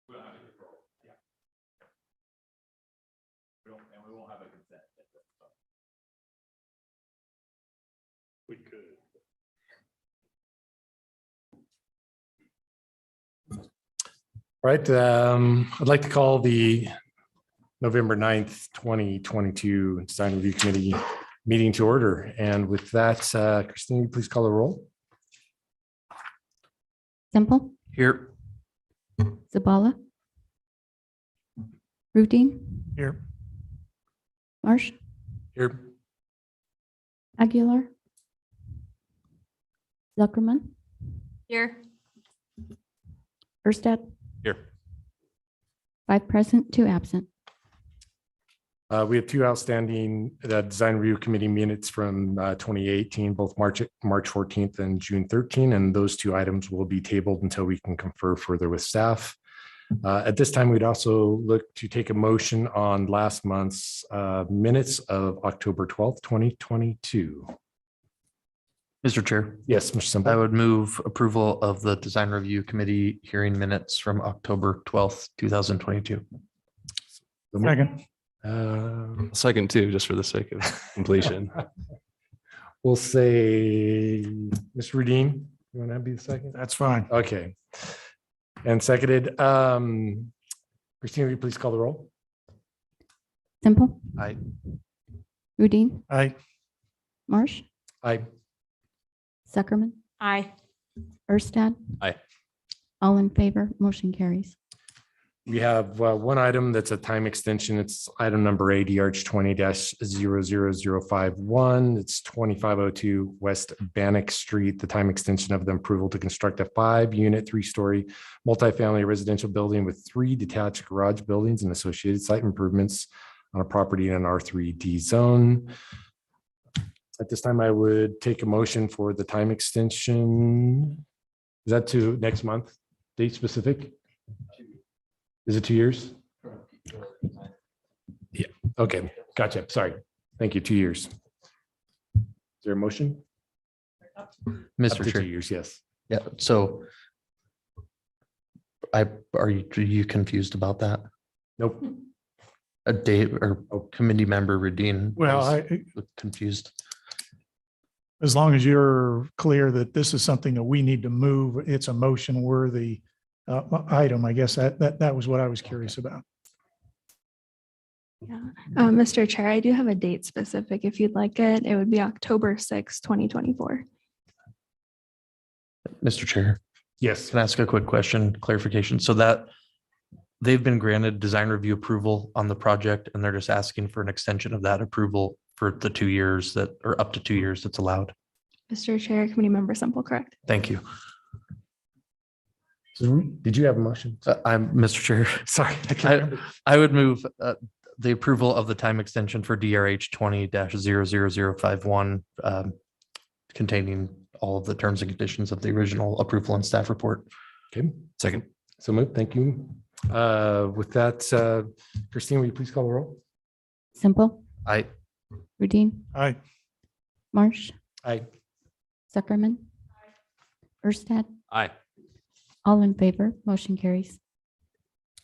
And we won't have a consent. We could. Right, I'd like to call the November 9th, 2022 Design Review Committee meeting to order. And with that, Christine, please call the roll. Semple, Here. Zabala, Rudine, Here. Marsh, Here. Aguilar, Zuckerman, Here. Erstad, Here. 5 present, 2 absent. We have 2 outstanding Design Review Committee minutes from 2018, both March 14th and June 13th, and those 2 items will be tabled until we can confer further with staff. At this time, we'd also look to take a motion on last month's minutes of October 12th, 2022. Mr. Chair, Yes, Mr. I Simple. would move approval of the Design Review Committee hearing minutes from October 12th, 2022. Second. Second too, just for the sake of completion. We'll say, Ms. Rudine, you want to be the second? That's fine. Okay. And seconded. Christine, will you please call the roll? Semple, Aye. Rudine, Aye. Marsh, Aye. Zuckerman, Aye. Erstad. Aye. All in favor, motion carries. We have one item that's a time extension. It's item number ADRH 20-00051. It's 2502 West Bannock Street, the time extension of the approval to construct a 5-unit, 3-story multifamily residential building with 3 detached garage buildings and associated site improvements on a property in an R3D zone. At this time, I would take a motion for the time extension. Is that to next month? Date specific? Is it 2 years? Yeah, okay, gotcha. Sorry. Thank you. 2 years. Is there a motion? Up Mr. to 2 Chair. years, yes. Yeah, so are you confused about that? Nope. A date or committee member Radine? Well, was I, confused. as long as you're clear that this is something that we need to move, it's a motion worthy item. I guess that was what I was curious about. Yeah, Mr. Chair, I do have a date specific if you'd like it. It would be October 6, 2024. Mr. Chair, Yes. can I ask a quick question, clarification? So that they've been granted design review approval on the project and they're just asking for an extension of that approval for the 2 years that, or up to 2 years that's allowed. Mr. Chair, Committee Member Semple, correct? Thank you. Did you have a motion? I'm Mr. Chair. Sorry. I can't I, remember. I would move the approval of the time extension for DRH 20-00051 containing all of the terms and conditions of the original approval and staff report. Okay, Second. so moved. Thank you. With that, Christine, will you please call the roll? Semple, I, Rudine, Aye. Marsh, Aye. Zuckerman, Erstad. Aye. All in favor, motion carries.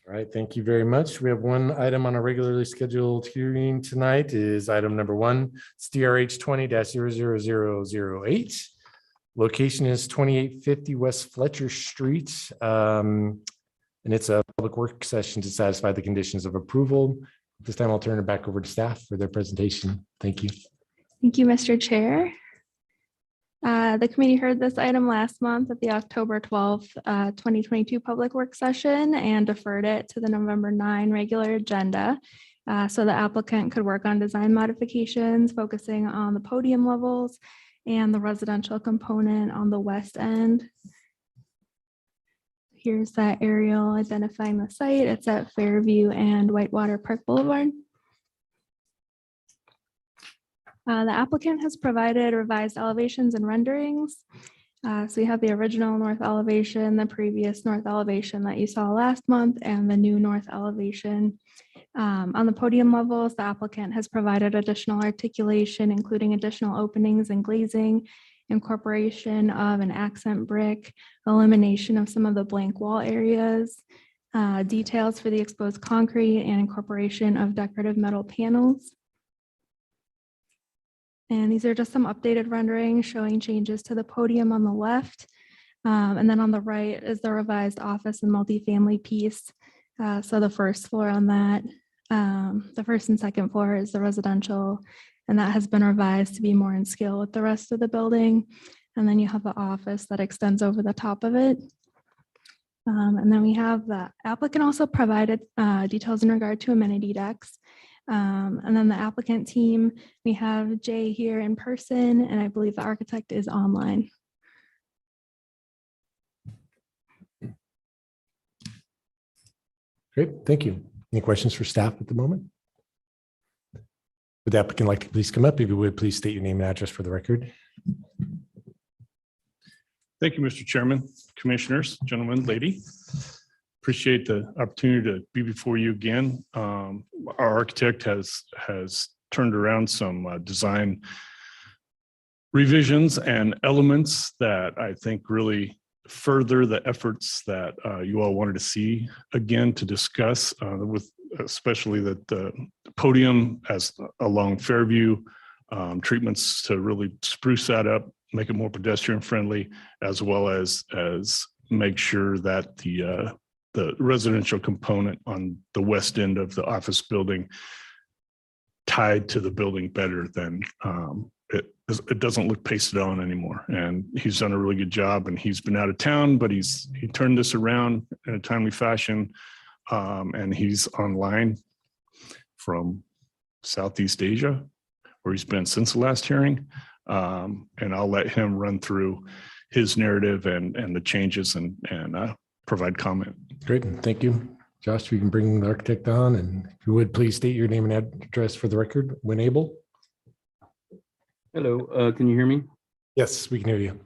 All right, thank you very much. We have one item on a regularly scheduled hearing tonight is item number 1. It's DRH 20-00008. Location is 2850 West Fletcher Street. And it's a public work session to satisfy the conditions of approval. This time I'll turn it back over to staff for their presentation. Thank you. Thank you, Mr. Chair. The committee heard this item last month at the October 12th, 2022 public work session and deferred it to the November 9 regular agenda. So the applicant could work on design modifications, focusing on the podium levels and the residential component on the west end. Here's that aerial identifying the site. It's at Fairview and Whitewater Park Boulevard. The applicant has provided revised elevations and renderings. So we have the original north elevation, the previous north elevation that you saw last month, and the new north elevation. On the podium levels, the applicant has provided additional articulation, including additional openings and glazing, incorporation of an accent brick, elimination of some of the blank wall areas, details for the exposed concrete and incorporation of decorative metal panels. And these are just some updated renderings showing changes to the podium on the left. And then on the right is the revised office and multifamily piece. So the first floor on that, the first and second floor is the residential, and that has been revised to be more in scale with the rest of the building. And then you have the office that extends over the top of it. And then we have the applicant also provided details in regard to amenity decks. And then the applicant team, we have Jay here in person, and I believe the architect is online. Great, thank you. Any questions for staff at the moment? Would the applicant like to please come up? If you would, please state your name and address for the record. Thank you, Mr. Chairman, commissioners, gentlemen, lady. Appreciate the opportunity to be before you again. Our architect has turned around some design revisions and elements that I think really further the efforts that you all wanted to see again to discuss with especially the podium as along Fairview, treatments to really spruce that up, make it more pedestrian friendly, as well as make sure that the residential component on the west end of the office building tied to the building better than it doesn't look pasted on anymore. And he's done a really good job, and he's been out of town, but he turned this around in a timely fashion. And he's online from Southeast Asia, where he's been since the last hearing. And I'll let him run through his narrative and the changes and provide comment. Great, thank you. Josh, you can bring the architect on, and if you would, please state your name and address for the record when able. Hello, can you hear me? Yes, we can hear you.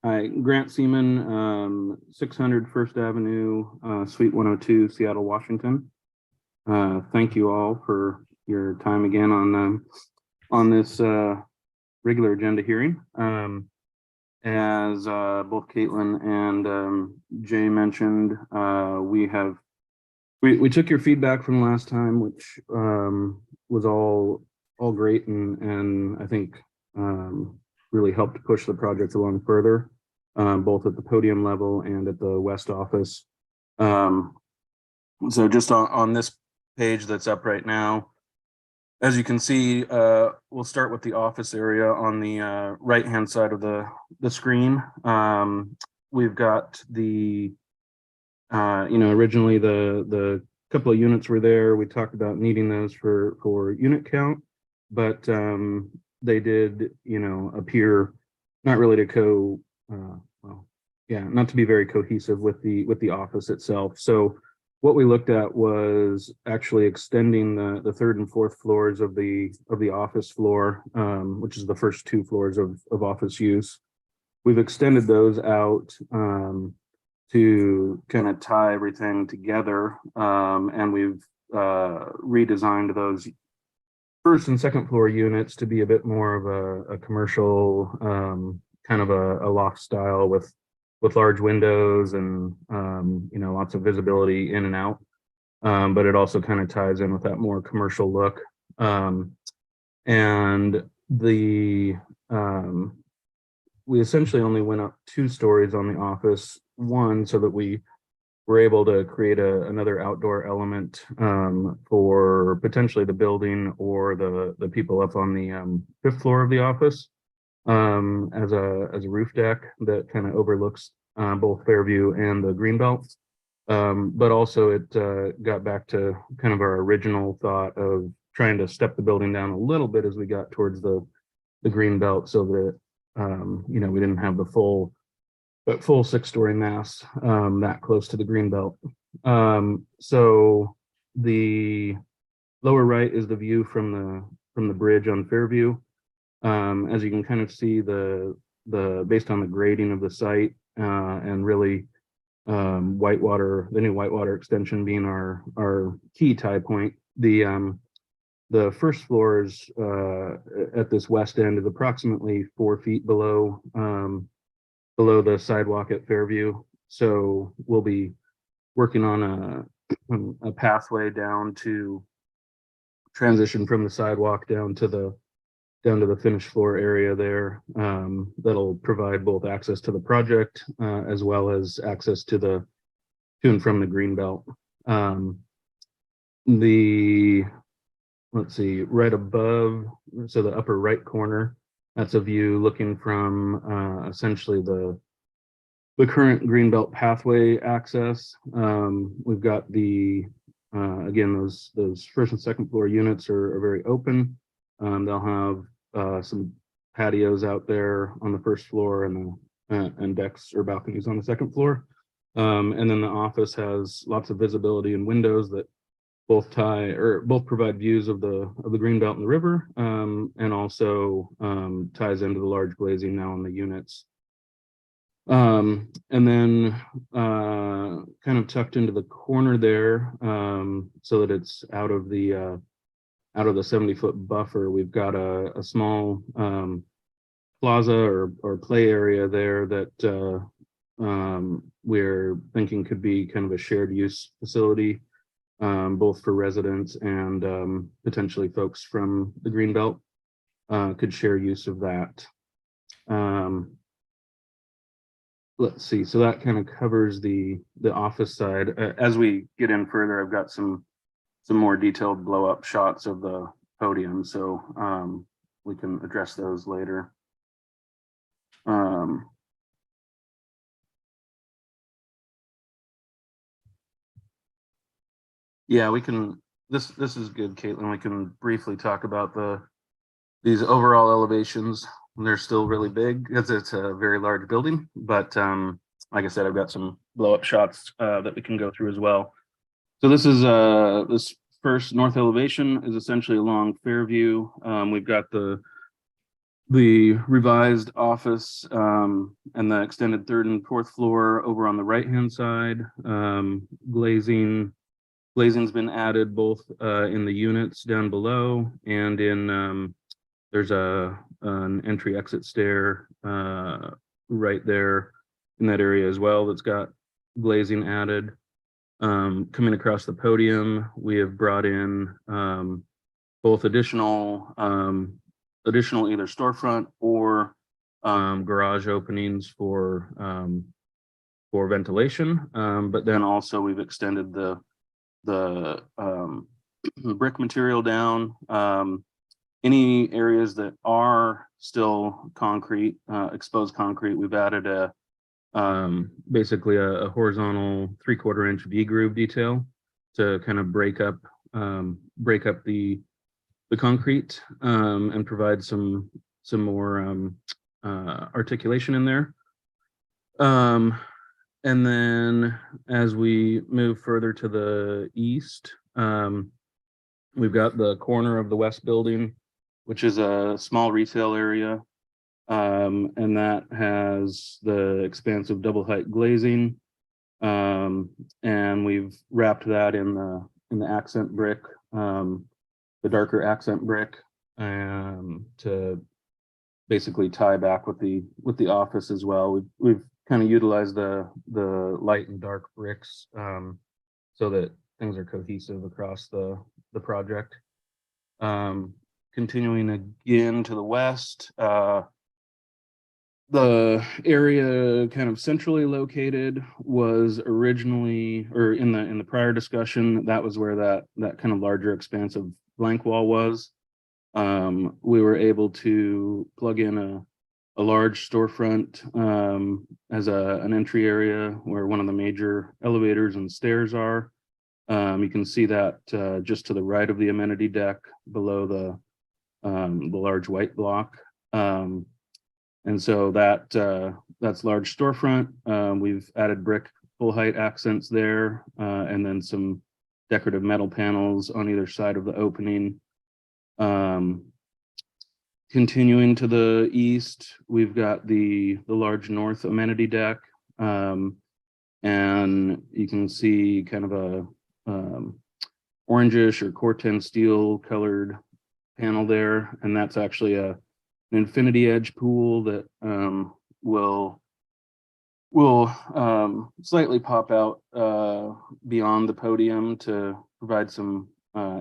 Hi, Grant Seaman, 600 First Avenue, Suite 102, Seattle, Washington. Thank you all for your time again on this regular agenda hearing. As both Caitlin and Jay mentioned, we took your feedback from last time, which was all great and I think really helped push the project along further, both at the podium level and at the West office. So just on this page that's up right now, as you can see, we'll start with the office area on the right-hand side of the screen. We've got the, originally the couple of units were there. We talked about needing those for unit count, but they did, appear not really to not to be very cohesive with the office itself. So what we looked at was actually extending the third and fourth floors of the office floor, which is the first two floors of office use. We've extended those out to kind of tie everything together, and we've redesigned those first and second floor units to be a bit more of a commercial kind of a loft style with large windows and lots of visibility in and out, but it also kind of ties in with that more commercial look. And we essentially only went up 2 stories on the office, one so that we were able to create another outdoor element for potentially the building or the people up on the 5th floor of the office, as a roof deck that kind of overlooks both Fairview and the Greenbelt. But also it got back to kind of our original thought of trying to step the building down a little bit as we got towards the Greenbelt, so that we didn't have the full 6-story mass that close to the Greenbelt. So the lower right is the view from the bridge on Fairview. As you can kind of see, the based on the grading of the site and really the new Whitewater extension being our key tie point, the first floor is at this west end is approximately 4 feet below the sidewalk at Fairview. So we'll be working on a pathway down to transition from the sidewalk down to the finished floor area there. That'll provide both access to the project as well as access to and from the green belt. Let's see, right above, so the upper right corner, that's a view looking from essentially the current greenbelt pathway access. We've got again, those first and second floor units are very open. They'll have some patios out there on the first floor and decks or balconies on the second floor. And then the office has lots of visibility and windows that both provide views of the greenbelt and the river, and also ties into the large glazing now on the units. And then kind of tucked into the corner there, so that it's out of the 70-foot buffer, we've got a small plaza or play area there that we're thinking could be kind of a shared use facility, both for residents and potentially folks from the Greenbelt could share use of that. Let's see, so that kind of covers the office side. As we get in further, I've got some more detailed blow up shots of the podium, so we can address those later. Yeah, we can, this is good, Caitlin. We can briefly talk about these overall elevations. They're still really big because it's a very large building, but like I said, I've got some blow up shots that we can go through as well. So this is this first north elevation is essentially along Fairview. We've got the revised office and the extended third and fourth floor over on the right hand side. Glazing's been added both in the units down below and in there's an entry exit stair right there in that area as well that's got glazing added. Coming across the podium, we have brought in both additional either storefront or garage openings for ventilation, but then also we've extended the brick material down. Any areas that are still concrete, exposed concrete, we've added basically a horizontal 3/4 inch V groove detail to kind of break up the concrete and provide some more articulation in there. And then as we move further to the east, we've got the corner of the west building, which is a small retail area. And that has the expansive double height glazing. And we've wrapped that in the accent brick, the darker accent brick, to basically tie back with the office as well. We've kind of utilized the light and dark bricks so that things are cohesive across the project. Continuing again to the west, the area kind of centrally located was originally, or in the prior discussion, that was where that kind of larger expansive blank wall was. We were able to plug in a large storefront as an entry area where one of the major elevators and stairs are. You can see that just to the right of the amenity deck below the large white block. And so that's large storefront. We've added brick full height accents there, and then some decorative metal panels on either side of the opening. Continuing to the east, we've got the large north amenity deck, and you can see kind of a orangish or Corten steel colored panel there, and that's actually an infinity edge pool that will will slightly pop out beyond the podium to provide some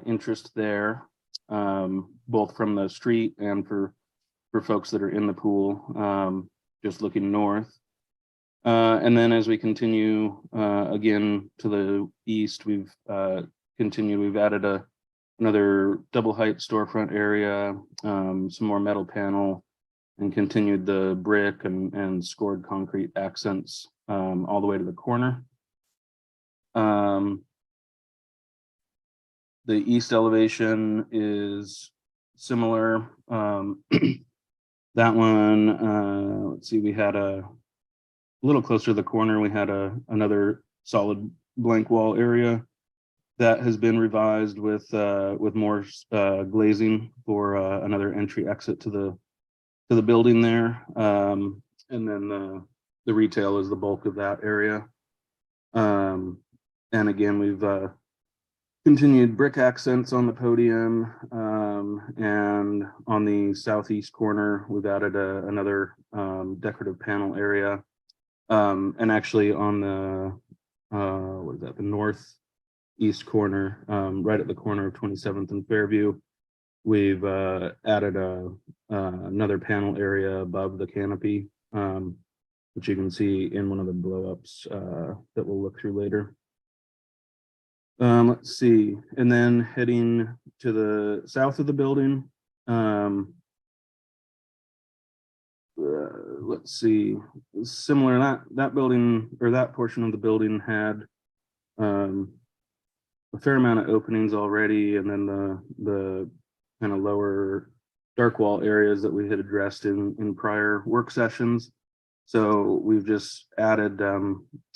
interest there, both from the street and for folks that are in the pool, just looking north. And then as we continue again to the east, we've added another double height storefront area, some more metal panel, and continued the brick and scored concrete accents all the way to the corner. The east elevation is similar. That one, let's see, we had a little closer to the corner, we had another solid blank wall area that has been revised with more glazing for another entry exit to the building there. And then the retail is the bulk of that area. And again, we've continued brick accents on the podium, and on the southeast corner, we've added another decorative panel area. And actually on the what is that, the northeast corner, right at the corner of 27th and Fairview, we've added another panel area above the canopy, which you can see in one of the blow-ups that we'll look through later. Let's see, and then heading to the south of the building, let's see, similar, that building, or that portion of the building had a fair amount of openings already, and then the kind of lower dark wall areas that we had addressed in prior work sessions. So we've just added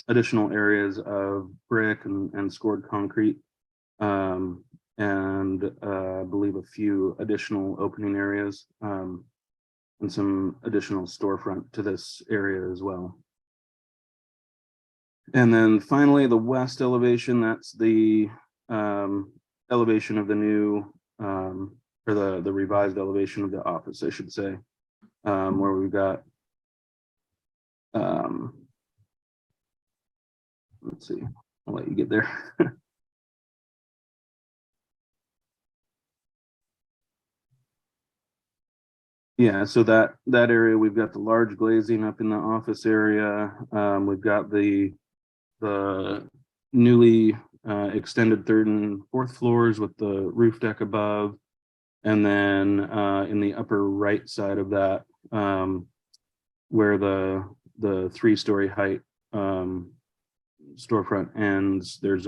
additional areas of brick and scored concrete, and I believe a few additional opening areas, and some additional storefront to this area as well. And then finally, the west elevation, that's the elevation of the new, or the revised elevation of the office, I should say, where we've got, let's see, I'll let you get there. Yeah, so that area, we've got the large glazing up in the office area. We've got the newly extended third and fourth floors with the roof deck above. And then in the upper right side of that, where the 3-story height storefront ends, there's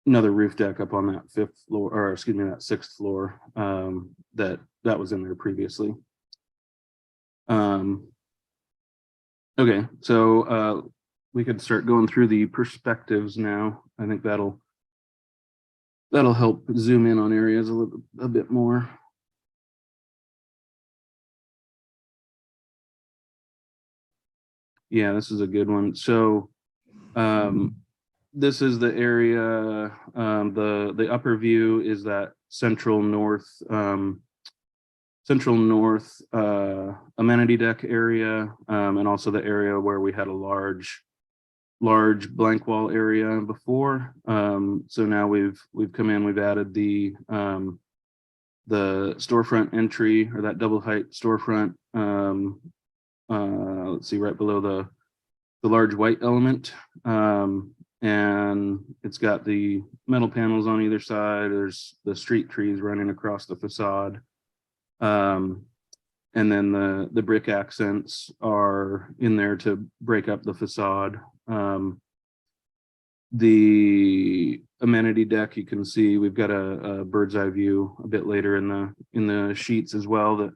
another roof deck up on that 5th floor, or excuse me, that 6th floor, that was in there previously. Okay, so we could start going through the perspectives now. I think that'll help zoom in on areas a bit more. Yeah, this is a good one. So this is the area, the upper view is that central north amenity deck area, and also the area where we had a large blank wall area before. So now we've come in, we've added the storefront entry, or that double height storefront, let's see, right below the large white element, and it's got the metal panels on either side. There's the street trees running across the facade, and then the brick accents are in there to break up the facade. The amenity deck, you can see we've got a bird's eye view a bit later in the sheets as well, that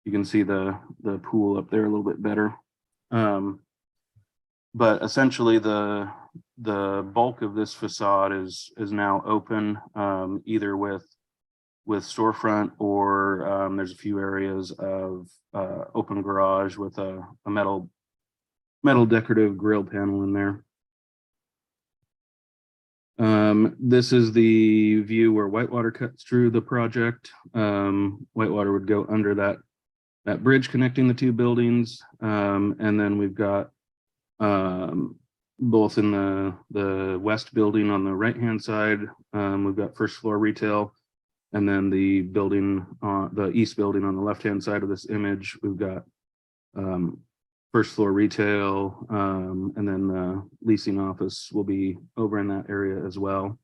you can see the pool up there a little bit better. But essentially the bulk of this facade is now open, either with storefront, or there's a few areas of open garage with a metal decorative grill panel in there. This is the view where Whitewater cuts through the project. Whitewater would go under that that bridge connecting the two buildings. And then we've got both in the west building on the right-hand side, we've got first floor retail. And then the building, the east building on the left-hand side of this image, we've got first floor retail, and then the leasing office will be over in that area as well.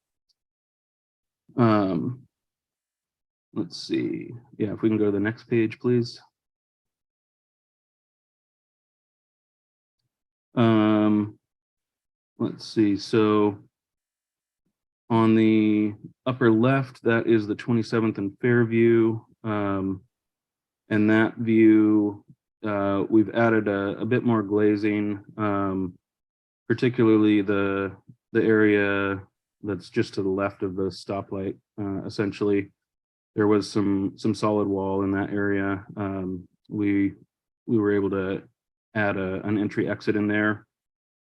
Let's see. Yeah, if we can go to the next page, please. Let's see. So on the upper left, that is the 27th and Fairview. And that view, we've added a bit more glazing, particularly the area that's just to the left of the stoplight. Essentially, there was some solid wall in that area. We were able to add an entry exit in there.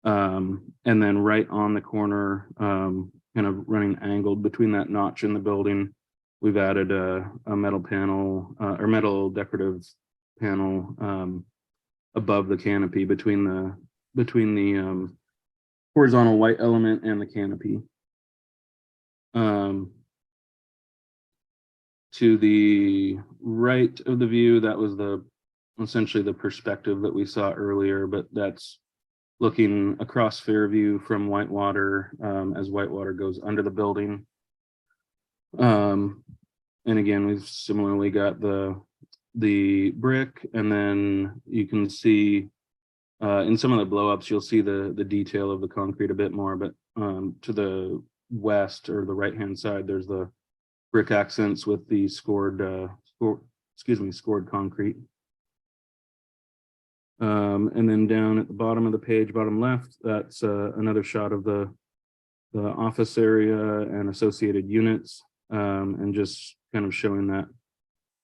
And then right on the corner, kind of running angled between that notch in the building, we've added a metal panel or metal decorative panel above the canopy between the horizontal white element and the canopy. To the right of the view, that was essentially the perspective that we saw earlier, but that's looking across Fairview from Whitewater as Whitewater goes under the building. And again, we've similarly got the brick, and then you can see in some of the blow-ups, you'll see the detail of the concrete a bit more, but to the west or the right-hand side, there's the brick accents with the scored concrete. And then down at the bottom of the page, bottom left, that's another shot of the office area and associated units, and just kind of showing that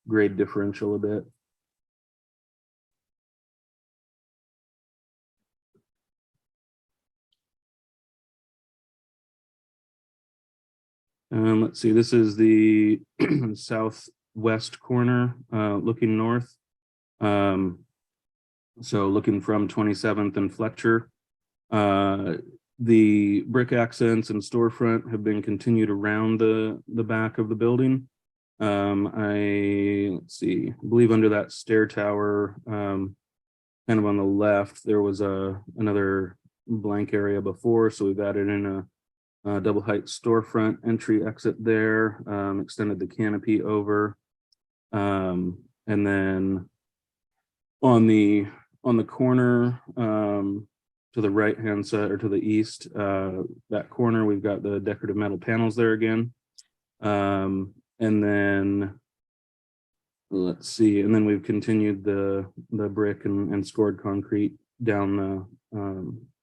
grade differential a bit. Let's see, this is the southwest corner looking north. So looking from 27th and Fletcher. The brick accents and storefront have been continued around the back of the building. Let's see, I believe under that stair tower, kind of on the left, there was another blank area before, so we've added in a double height storefront entry exit there, extended the canopy over, and then on the corner to the right hand side or to the east, that corner, we've got the decorative metal panels there again, and then let's see, and then we've continued the brick and scored concrete down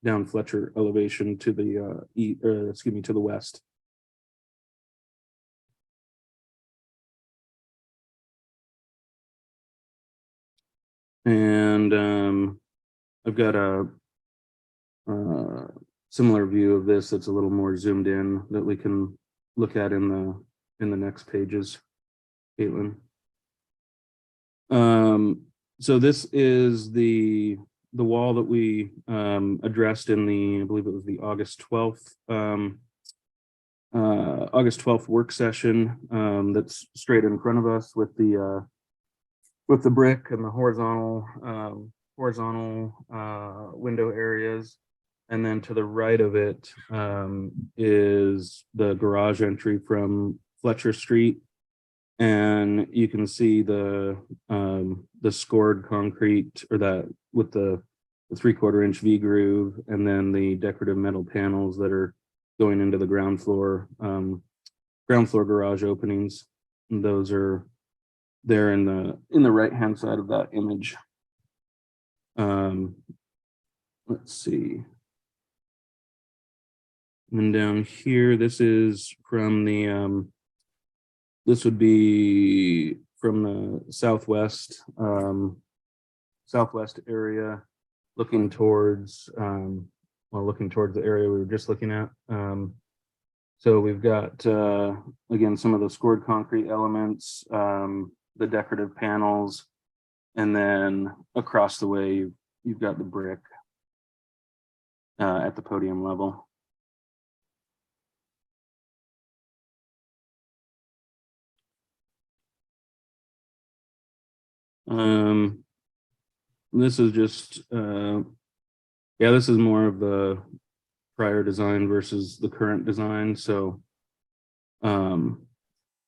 down Fletcher elevation to the to the west. And I've got a similar view of this that's a little more zoomed in that we can look at in the next pages, Caitlin. So this is the wall that we addressed in I believe it was the August 12th work session, that's straight in front of us with the brick and the horizontal window areas. And then to the right of it is the garage entry from Fletcher Street. And you can see the scored concrete, or that with the 3/4 inch V groove, and then the decorative metal panels that are going into the ground floor garage openings. And those are there in the right hand side of that image. Let's see. And down here, this is from this would be from the southwest area, looking towards the area we were just looking at. So we've got again some of the scored concrete elements, the decorative panels, And then across the way, you've got the brick at the podium level. This is just, yeah, this is more of the prior design versus the current design. So I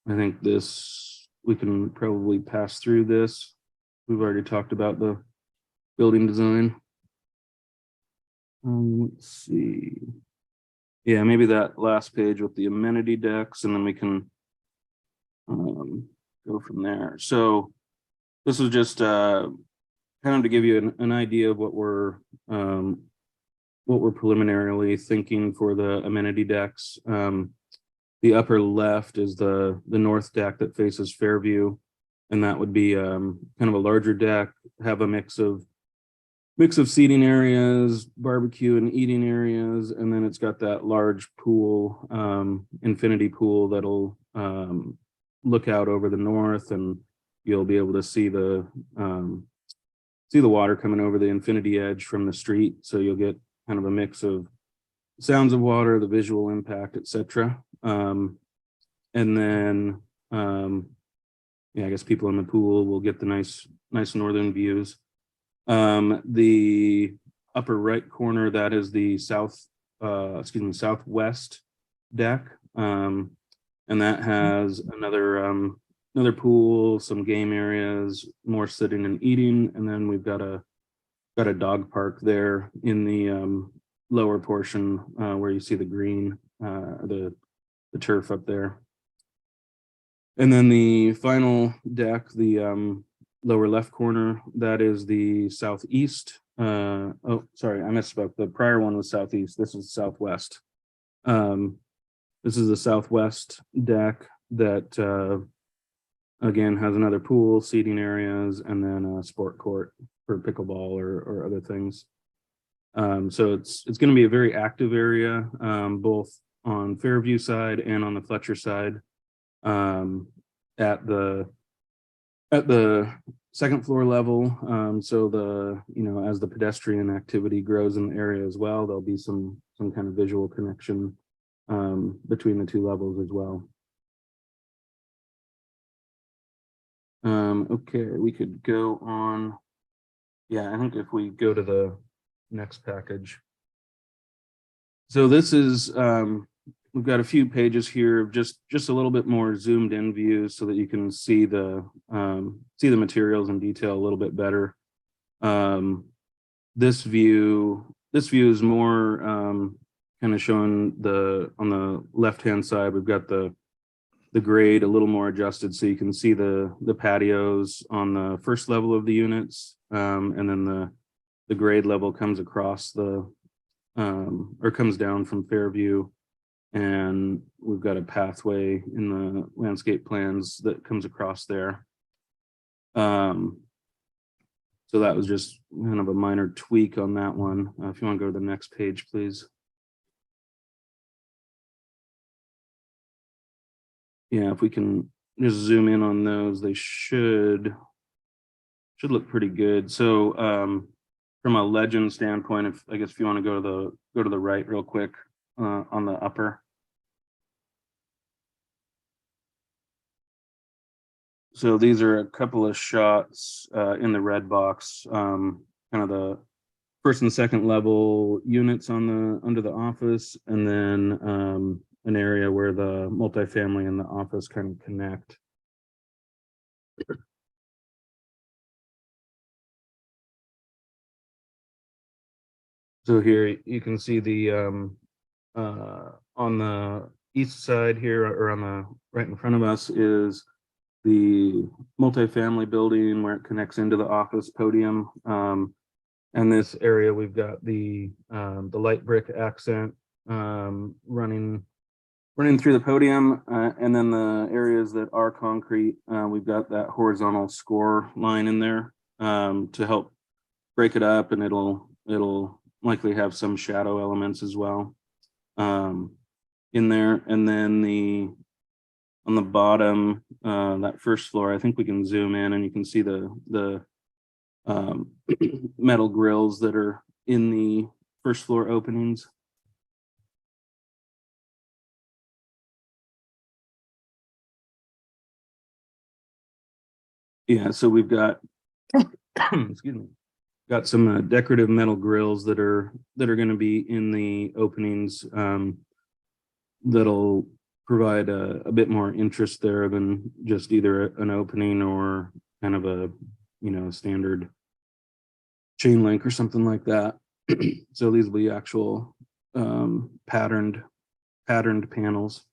think this, we can probably pass through this. We've already talked about the building design. Let's see. Yeah, maybe that last page with the amenity decks, and then we can go from there. So this is just kind of to give you an idea of what we're preliminarily thinking for the amenity decks. The upper left is the north deck that faces Fairview, and that would be kind of a larger deck, have a mix of seating areas, barbecue and eating areas, and then it's got that large pool, infinity pool that'll look out over the north, and you'll be able to see the water coming over the infinity edge from the street. So you'll get kind of a mix of sounds of water, the visual impact, etc. And then yeah, I guess people in the pool will get the nice northern views. The upper right corner, that is the southwest deck. And that has another pool, some game areas, more sitting and eating. And then we've got a dog park there in the lower portion where you see the green, the turf up there. And then the final deck, the lower left corner, that is the southeast. Oh, sorry, I misspoke. The prior one was southeast. This is southwest. This is the southwest deck that again has another pool, seating areas, and then a sport court for pickleball or other things. So it's going to be a very active area, both on Fairview side and on the Fletcher side. At the second floor level, so as the pedestrian activity grows in the area as well, there'll be some kind of visual connection between the two levels as well. Okay, we could go on. Yeah, I think if we go to the next package. So this is, we've got a few pages here of just a little bit more zoomed in views so that you can see the materials in detail a little bit better. This view is more kind of showing on the left-hand side, we've got the grade a little more adjusted so you can see the patios on the first level of the units, and then the grade level comes across or comes down from Fairview, and we've got a pathway in the landscape plans that comes across there. So that was just kind of a minor tweak on that one. If you want to go to the next page, please. Yeah, if we can just zoom in on those, they should look pretty good. So from a legend standpoint, I guess if you want to go to the right real quick on the upper. So these are a couple of shots in the red box, kind of the first and second level units under the office, and then an area where the multifamily and the office kind of connect. So here you can see the on the east side here, or on the right in front of us, is the multifamily building where it connects into the office podium. And this area, we've got the light brick accent running through the podium, and then the areas that are concrete, we've got that horizontal score line in there to help break it up, and it'll likely have some shadow elements as well in there. And then on the bottom, that first floor, I think we can zoom in and you can see the metal grills that are in the first floor openings. Yeah, so we've got, excuse me, got some decorative metal grills that are going to be in the openings, that'll provide a bit more interest there than just either an opening or kind of a, standard chain link or something like that. So these will be actual patterned panels.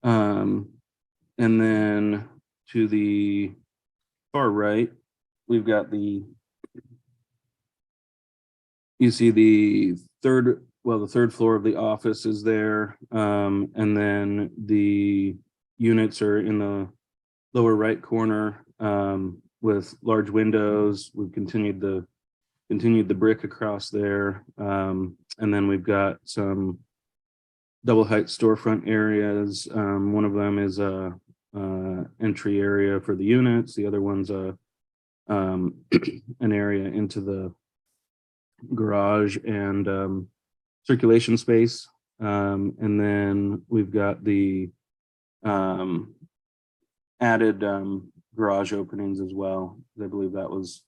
And then to the far right, we've got you see the third floor of the office is there. And then the units are in the lower right corner with large windows. We've continued the brick across there. And then we've got some double height storefront areas. One of them is a entry area for the units. The other one's an area into the garage and circulation space. And then we've got the added garage openings as well. I believe that was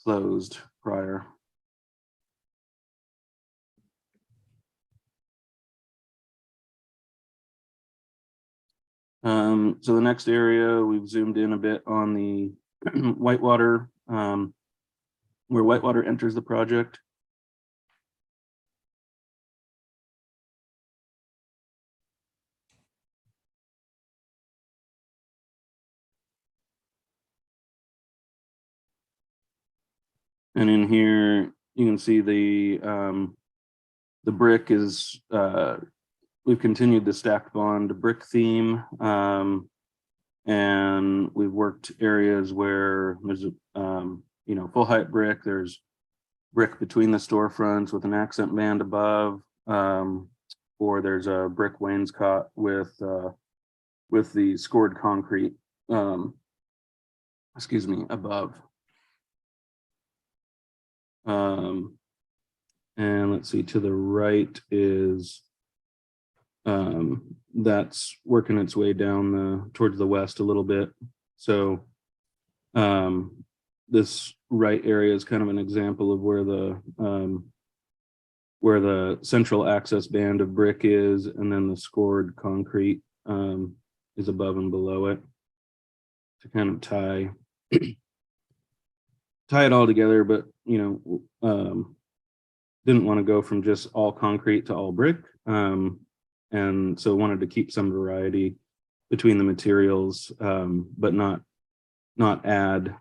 closed prior. So the next area, we've zoomed in a bit on the Whitewater, where Whitewater enters the project. And in here, you can see the brick is, we've continued the stacked bond brick theme. And we've worked areas where there's full height brick, there's brick between the storefronts with an accent band above, or there's a brick wainscot with the scored concrete, above. And let's see, to the right is that's working its way down towards the west a little bit. So this right area is kind of an example of where the central access band of brick is, and then the scored concrete is above and below it to kind of tie it all together, but didn't want to go from just all concrete to all brick. And so wanted to keep some variety between the materials, but not add,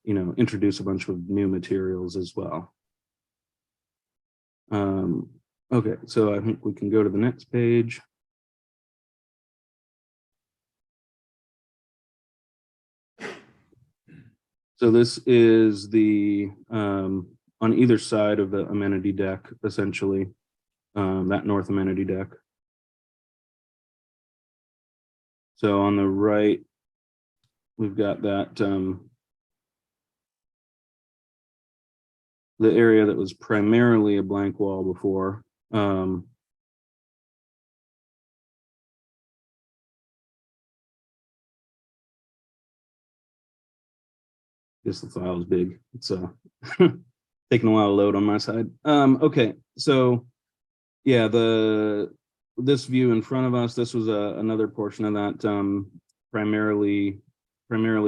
introduce a bunch of new materials as well. Okay, so I think we can go to the next page. So this is the, on either side of the amenity deck, essentially, that north amenity deck. So on the right, we've got that, the area that was primarily a blank wall before. Guess the file is big. It's taking a while to load on my side. Okay, so yeah, this view in front of us, this was another portion of that primarily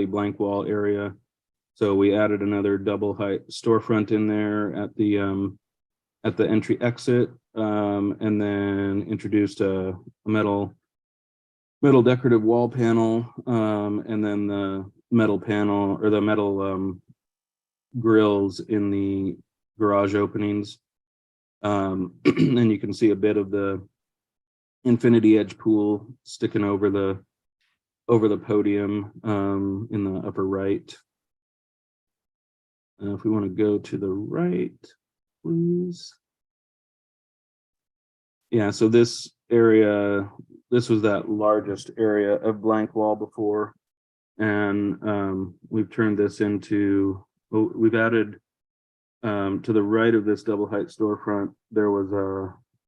blank wall area. So we added another double height storefront in there at the entry exit, and then introduced a metal decorative wall panel, and then the metal panel or the metal grills in the garage openings. And you can see a bit of the infinity edge pool sticking over the podium in the upper right. If we want to go to the right, please. Yeah, so this area, this was that largest area of blank wall before. And we've turned this into, we've added to the right of this double height storefront, there was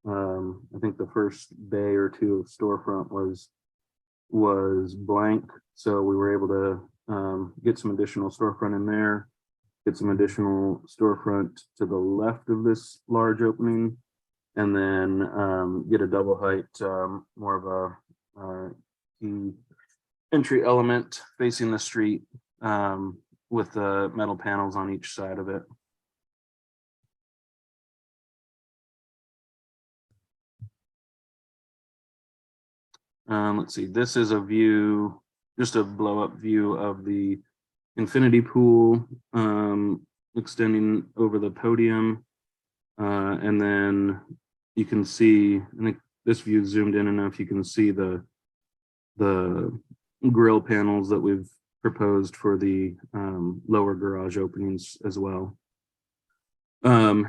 I think the first bay or two of storefront was blank. So we were able to get some additional storefront in there, get some additional storefront to the left of this large opening, and then get a double height, more of a key entry element facing the street with the metal panels on each side of it. Let's see, this is a view, just a blow up view of the infinity pool extending over the podium. And then you can see, I think this view zoomed in enough, you can see the grill panels that we've proposed for the lower garage openings as well. And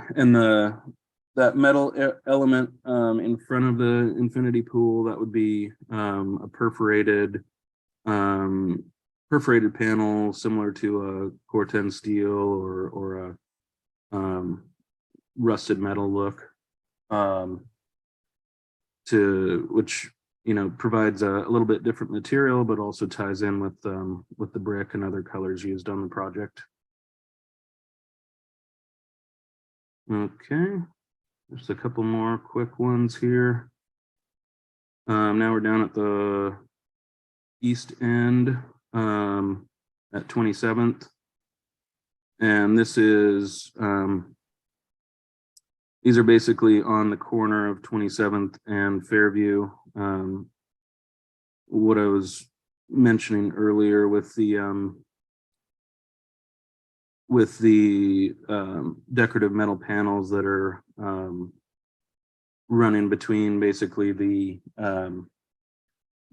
that metal element in front of the infinity pool, that would be a perforated panel similar to a Corten steel or a rusted metal look, which provides a little bit different material, but also ties in with the brick and other colors used on the project. Okay. There's a couple more quick ones here. Now we're down at the east end at 27th. And this is, these are basically on the corner of 27th and Fairview. What I was mentioning earlier with the decorative metal panels that are running between basically the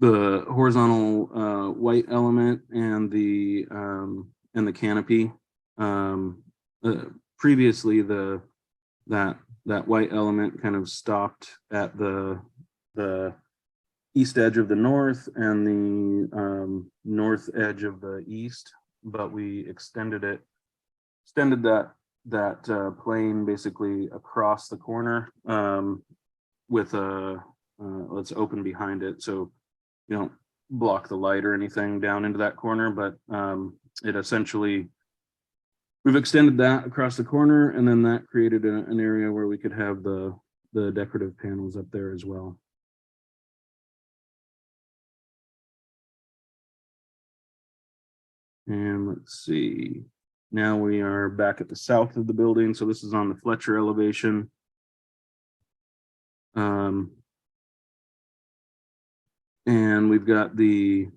horizontal white element and the canopy. Previously, that white element kind of stopped at the east edge of the north and the north edge of the east, but we extended that plane basically across the corner with let's open behind it, so you don't block the light or anything down into that corner, but it essentially, we've extended that across the corner, and then that created an area where we could have the decorative panels up there as well. And let's see. Now we are back at the south of the building. So this is on the Fletcher elevation. And we've got the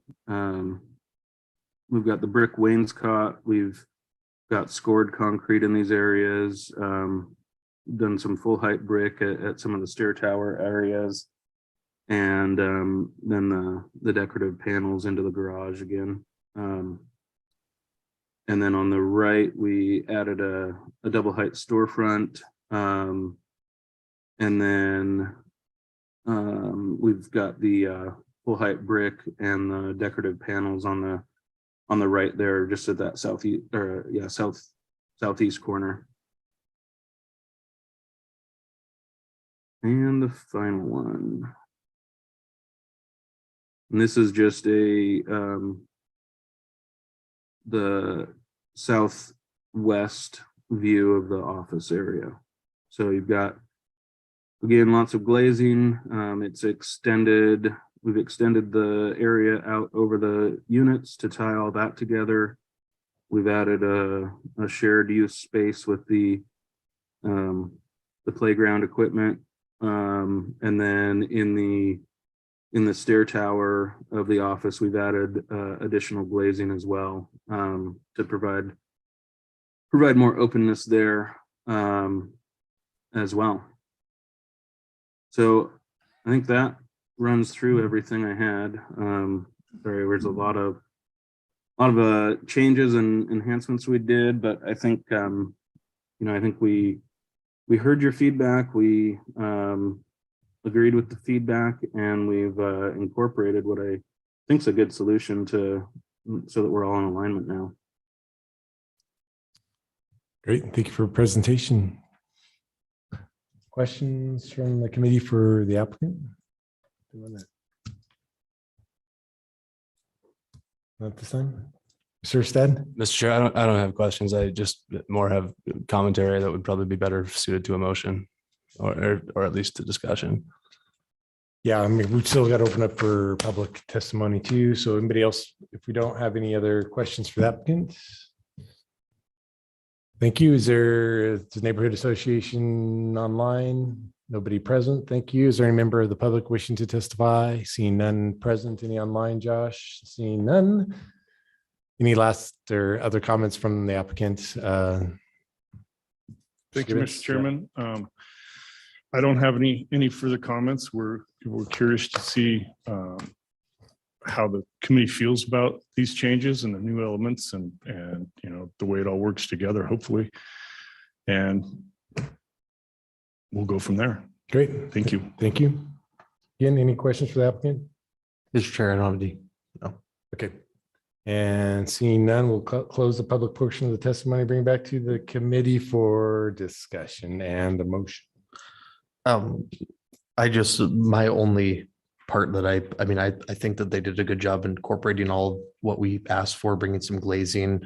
brick wainscot. We've got scored concrete in these areas. Done some full height brick at some of the stair tower areas, and then the decorative panels into the garage again. And then on the right, we added a double height storefront. And then we've got the full height brick and the decorative panels on the right there, just at that southeast corner. And the final one. And this is just the southwest view of the office area. So you've got, again, lots of glazing. It's extended. We've extended the area out over the units to tie all that together. We've added a shared use space with the playground equipment. And then in the stair tower of the office, we've added additional glazing as well, to provide more openness there as well. So I think that runs through everything I had. There's a lot of changes and enhancements we did, but I think I think we heard your feedback. We agreed with the feedback, and we've incorporated what I think is a good solution to so that we're all in alignment now. Great. Thank you for your presentation. Questions from the committee for the applicant? Not this time. Mr. Stead? Mr. Chair, I don't have questions. I just more have commentary that would probably be better suited to a motion or at least to discussion. Yeah, I mean, we've still got to open up for public testimony too. So anybody else, if we don't have any other questions for the applicant? Thank you. Is there the neighborhood association online? Nobody present. Thank you. Is there any member of the public wishing to testify? Seeing none present. Any online, Josh? Seeing none. Any last or other comments from the applicant? Thank you, Mr. Chairman. I don't have any further comments. We're curious to see how the committee feels about these changes and the new elements and the way it all works together, hopefully. And we'll go from there. Great. Thank you. Thank you. Again, any questions for the applicant? Mr. Chair, I don't have any. No. Okay. And seeing none, we'll close the public portion of the testimony, bring back to the committee for discussion and a motion. My only part that I think that they did a good job incorporating all of what we asked for, bringing some glazing,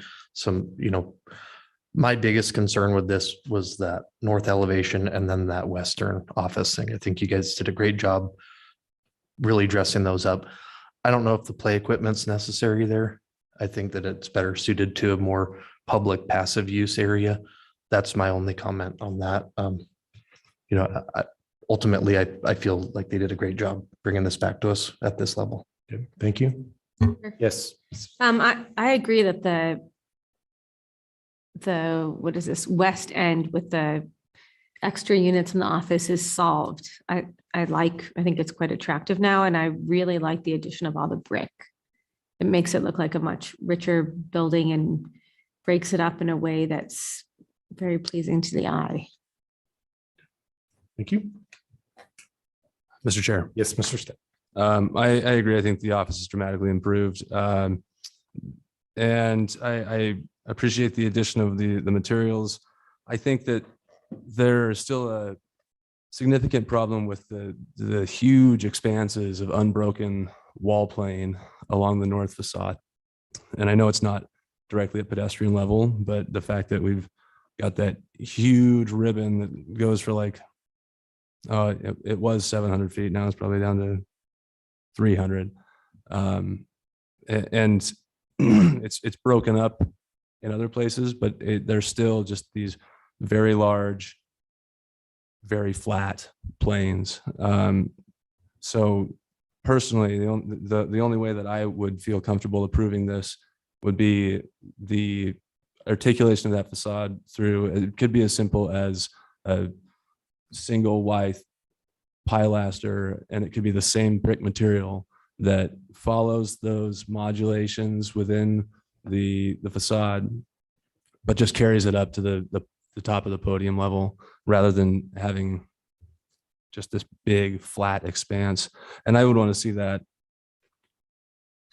my biggest concern with this was that north elevation and then that western office thing. I think you guys did a great job really dressing those up. I don't know if the play equipment's necessary there. I think that it's better suited to a more public passive use area. That's my only comment on that. Ultimately, I feel like they did a great job bringing this back to us at this level. Good. Thank you. Yes. I agree that the what is this west end with the extra units in the office is solved. I think it's quite attractive now, and I really like the addition of all the brick. It makes it look like a much richer building and breaks it up in a way that's very pleasing to the eye. Thank you. Mr. Chair. Yes, Mr. Stepp. I agree. I think the office is dramatically improved. And I appreciate the addition of the materials. I think that there's still a significant problem with the huge expanses of unbroken wall plane along the north facade. And I know it's not directly at pedestrian level, but the fact that we've got that huge ribbon that goes for like, it was 700 feet. Now it's probably down to 300. And it's broken up in other places, but there's still just these very large, very flat planes. So personally, the only way that I would feel comfortable approving this would be the articulation of that facade through, it could be as simple as a single wide pilaster, and it could be the same brick material that follows those modulations within the facade, but just carries it up to the top of the podium level rather than having just this big flat expanse. And I would want to see that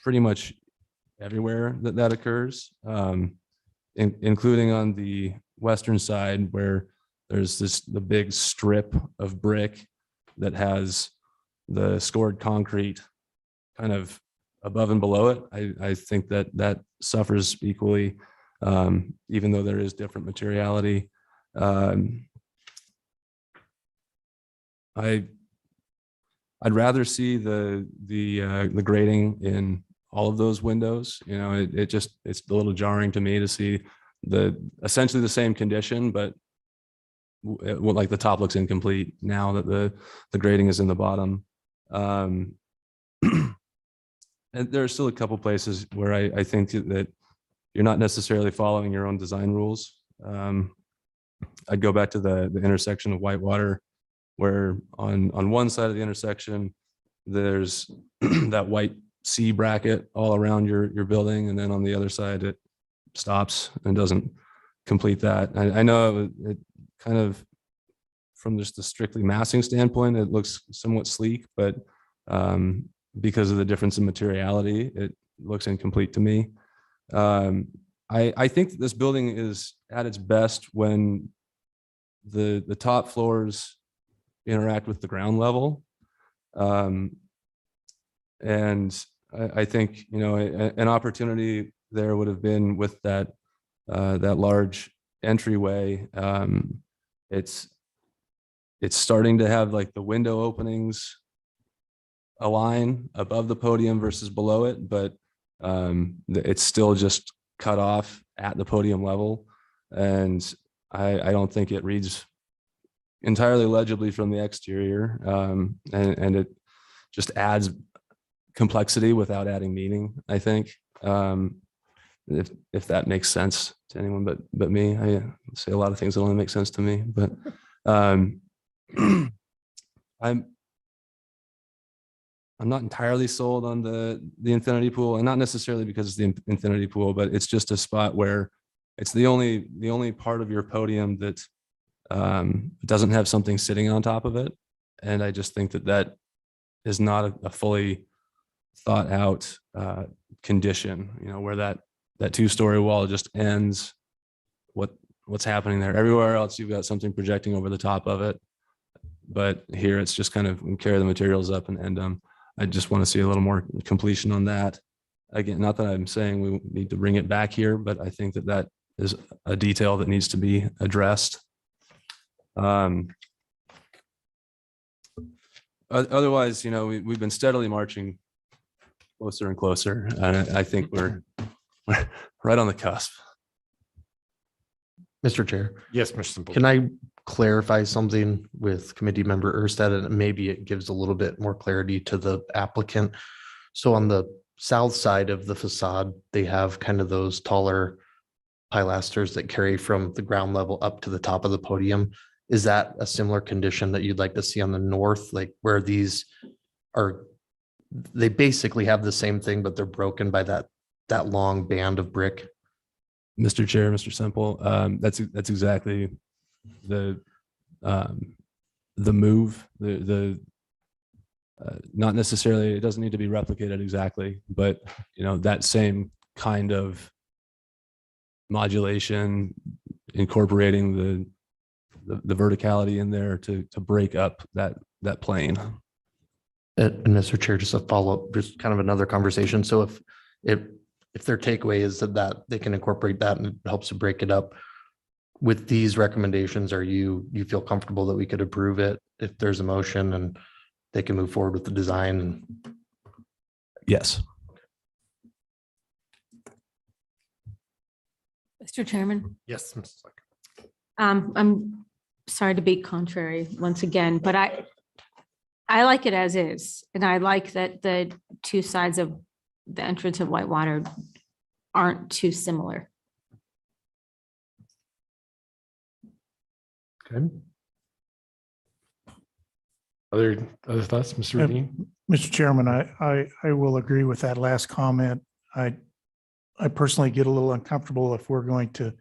pretty much everywhere that occurs, including on the western side where there's the big strip of brick that has the scored concrete kind of above and below it. I think that suffers equally, even though there is different materiality. I'd rather see the grading in all of those windows. It's a little jarring to me to see essentially the same condition, but like the top looks incomplete now that the grading is in the bottom. And there are still a couple places where I think that you're not necessarily following your own design rules. I'd go back to the intersection of Whitewater, where on one side of the intersection, there's that white C bracket all around your building. And then on the other side, it stops and doesn't complete that. I know it kind of, from just the strictly massing standpoint, it looks somewhat sleek, but because of the difference in materiality, looks incomplete to me. I think that this building is at its best when the top floors interact with the ground level. And I think, you know, an opportunity there would have been with that large entryway. It's starting to have like the window openings align above the podium versus below it, but it's still just cut off at the podium level. And I don't think it reads entirely legibly from the exterior. And it just adds complexity without adding meaning, I think. If that makes sense to anyone but me. I say a lot of things that only make sense to me, but I'm not entirely sold on the infinity pool, and not necessarily because it's the infinity pool, but it's just a spot where it's the only part of your podium that doesn't have something sitting on top of it. And I just think that is not a fully thought out condition, you know, where that 2-story wall just ends. What's happening there? Everywhere else, you've got something projecting over the top of it. But here it's just kind of carry the materials up and end them. I just want to see a little more completion on that. Again, not that I'm saying we need to bring it back here, but I think that is a detail that needs to be addressed. Otherwise, you know, we've been steadily marching closer and closer. And I think we're right on the cusp. Mr. Chair. Yes, Mr. Simple. Can I clarify something with committee member Erstad, and maybe it gives a little bit more clarity to the applicant? So on the south side of the facade, they have kind of those taller pilasters that carry from the ground level up to the top of the podium. Is that a similar condition that you'd like to see on the north, like where these are, they basically have the same thing, but they're broken by that long band of brick? Mr. Chair, Mr. Semple, that's exactly the move. Not necessarily, it doesn't need to be replicated exactly, but you know, that same kind of modulation, incorporating the verticality in there to break up that plane. And Mr. Chair, just a follow-up, just kind of another conversation. So if their takeaway is that they can incorporate that and it helps to break it up, with these recommendations, you feel comfortable that we could approve it if there's a motion and they can move forward with the design? And yes. Mr. Chairman. Yes, Mrs. Zucker. I'm sorry to be contrary once again, but I like it as is. And I like that the two sides of the entrance of Whitewater aren't too similar. Okay. Other thoughts, Mr. Redeem? Mr. Chairman, I will agree with that last comment. I personally get a little uncomfortable if we're going to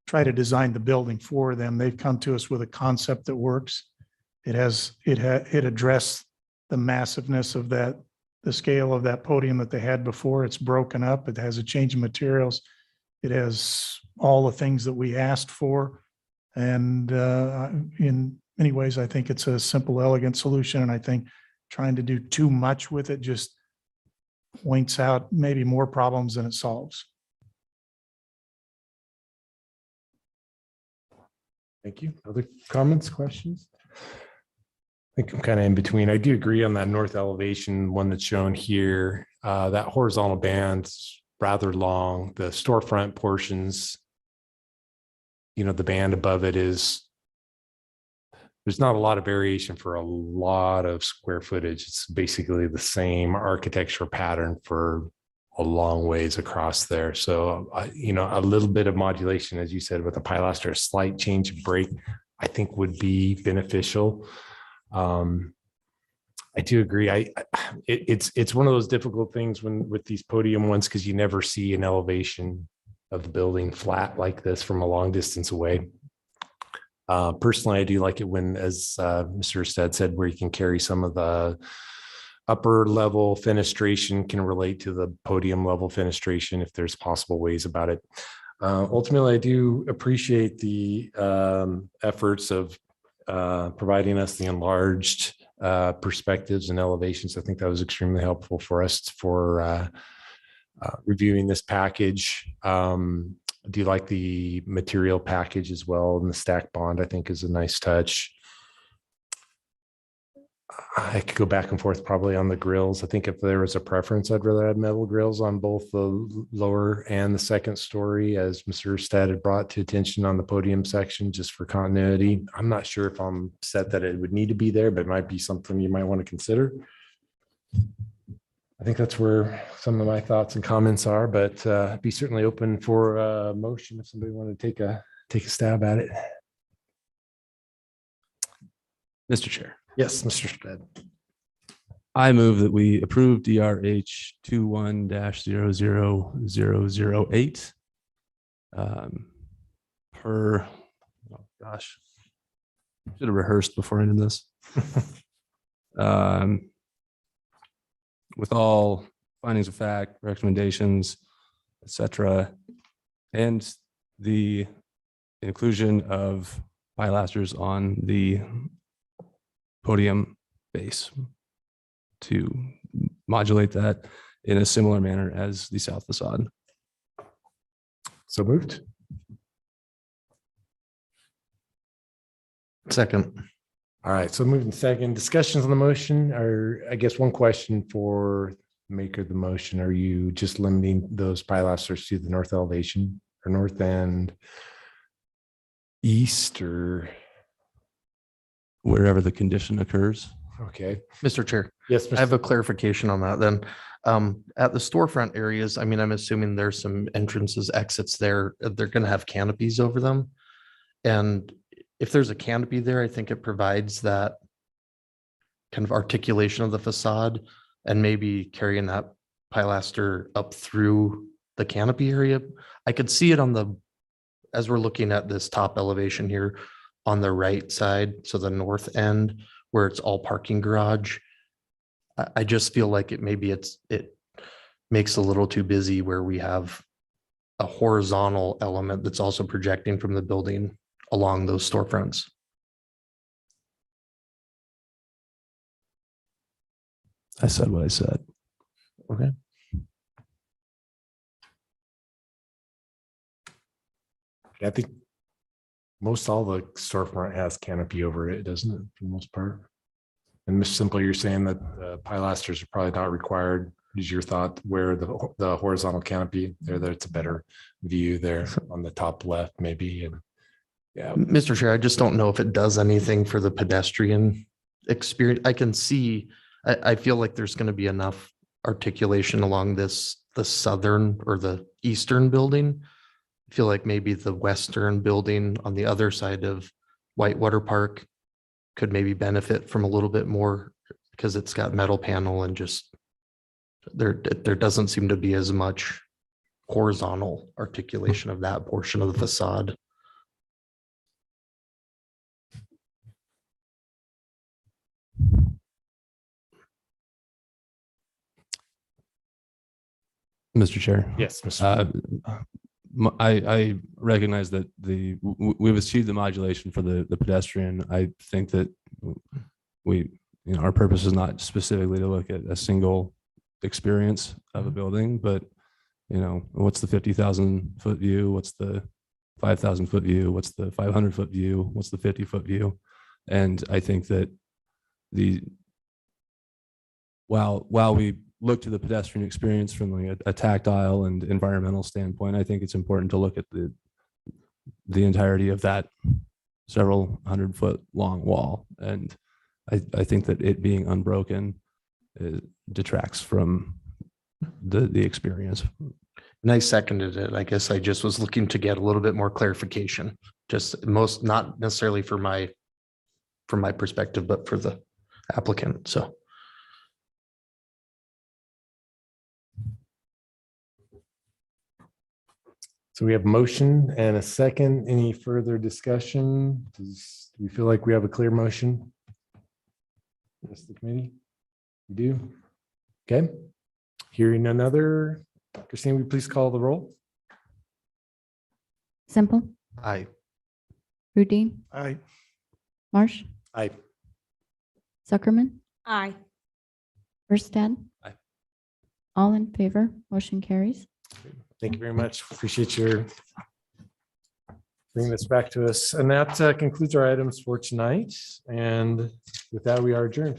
try to design the building for them. They've come to us with a concept that works. It addressed the massiveness of the scale of that podium that they had before. It's broken up. It has a change in materials. It has all the things that we asked for. And in many ways, I think it's a simple, elegant solution. And I think trying to do too much with it just points out maybe more problems than it solves. Thank you. Other comments, questions? I think I'm kind of in between. I do agree on that north elevation one that's shown here. That horizontal band is rather long. The storefront portions, you know, the band above it there's not a lot of variation for a lot of square footage. It's basically the same architecture pattern for a long ways across there. So, you know, a little bit of modulation, as you said, with a pilaster, a slight change of break, I think would be beneficial. I do agree. It's one of those difficult things with these podium ones, because you never see an elevation of the building flat like this from a long distance away. Personally, I do like it when, as Mr. Stead said, where you can carry some of the upper level fenestration can relate to the podium level fenestration if there's possible ways about it. Ultimately, I do appreciate the efforts of providing us the enlarged perspectives and elevations. I think that was extremely helpful for us for reviewing this package. I do like the material package as well, and the stack bond I think is a nice touch. I could go back and forth probably on the grills. I think if there was a preference, I'd rather have metal grills on both the lower and the second story, as Mr. Erstad had brought to attention on the podium section, just for continuity. I'm not sure if I'm set that it would need to be there, but it might be something you might want to consider. I think that's where some of my thoughts and comments are, but I'd be certainly open for a motion if somebody wanted to take a stab at it. Mr. Chair, Yes, Mr. Stead. I move that we approve DRH 21-00008 per, oh gosh, should have rehearsed before I did this. With all findings of fact, recommendations, etc., and the inclusion of pilasters on the podium base to modulate that in a similar manner as the south facade. So moved. Second. All right, so moving second, discussions on the motion, or I guess one question for the maker of the motion. Are you just limiting those pilasters to the north elevation or north and east, or wherever the condition occurs? okay? Mr. Chair, Yes, I have a clarification on that then. At the storefront areas, I mean, I'm assuming there's some entrances, exits there. They're going to have canopies over them. And if there's a canopy there, I think it provides that kind of articulation of the facade, and maybe carrying that pilaster up through the canopy area. I could see it as we're looking at this top elevation here on the right side, so the north end where it's all parking garage. I just feel like it makes a little too busy where we have a horizontal element that's also projecting from the building along those storefronts. I said what I said. Okay. I think most all the storefront has canopy over it, doesn't it, for the most part? And Ms. Simple, you're saying that pilasters are probably not required. Is your thought where the horizontal canopy there, that it's a better view there on the top left, maybe? And yeah, Mr. Chair, I just don't know if it does anything for the pedestrian experience. I can see, I feel like there's going to be enough articulation along the southern or the eastern building. I feel like maybe the western building on the other side of Whitewater Park could maybe benefit from a little bit more, because it's got metal panel and just there doesn't seem to be as much horizontal articulation of that portion of the facade. Mr. Chair. yes, Mr. I recognize that we've achieved the modulation for the pedestrian. I think that our purpose is not specifically to look at a single experience of a building, but what's the 50,000 foot view? What's the 5,000 foot view? What's the 500 foot view? What's the 50 foot view? And I think that while we look to the pedestrian experience from like a tactile and environmental standpoint, I think it's important to look at the entirety of that several 100-foot long wall. And I think that it being unbroken detracts from the experience. And I seconded it. I guess I just was looking to get a little bit more clarification, not necessarily from my perspective, but for the applicant. So. So we have motion and a second. Any further discussion? Do we feel like we have a clear motion? Rest of the committee? You do? Okay. Hearing another, Christine, will you please call the roll? Simple, Aye. Rudine, I, Marsh, Aye. Zuckerman, Aye. Erstad. Aye. All in favor, motion carries. Thank you very much. Appreciate your bringing this back to us. And that concludes our items for tonight. And with that, we are adjourned.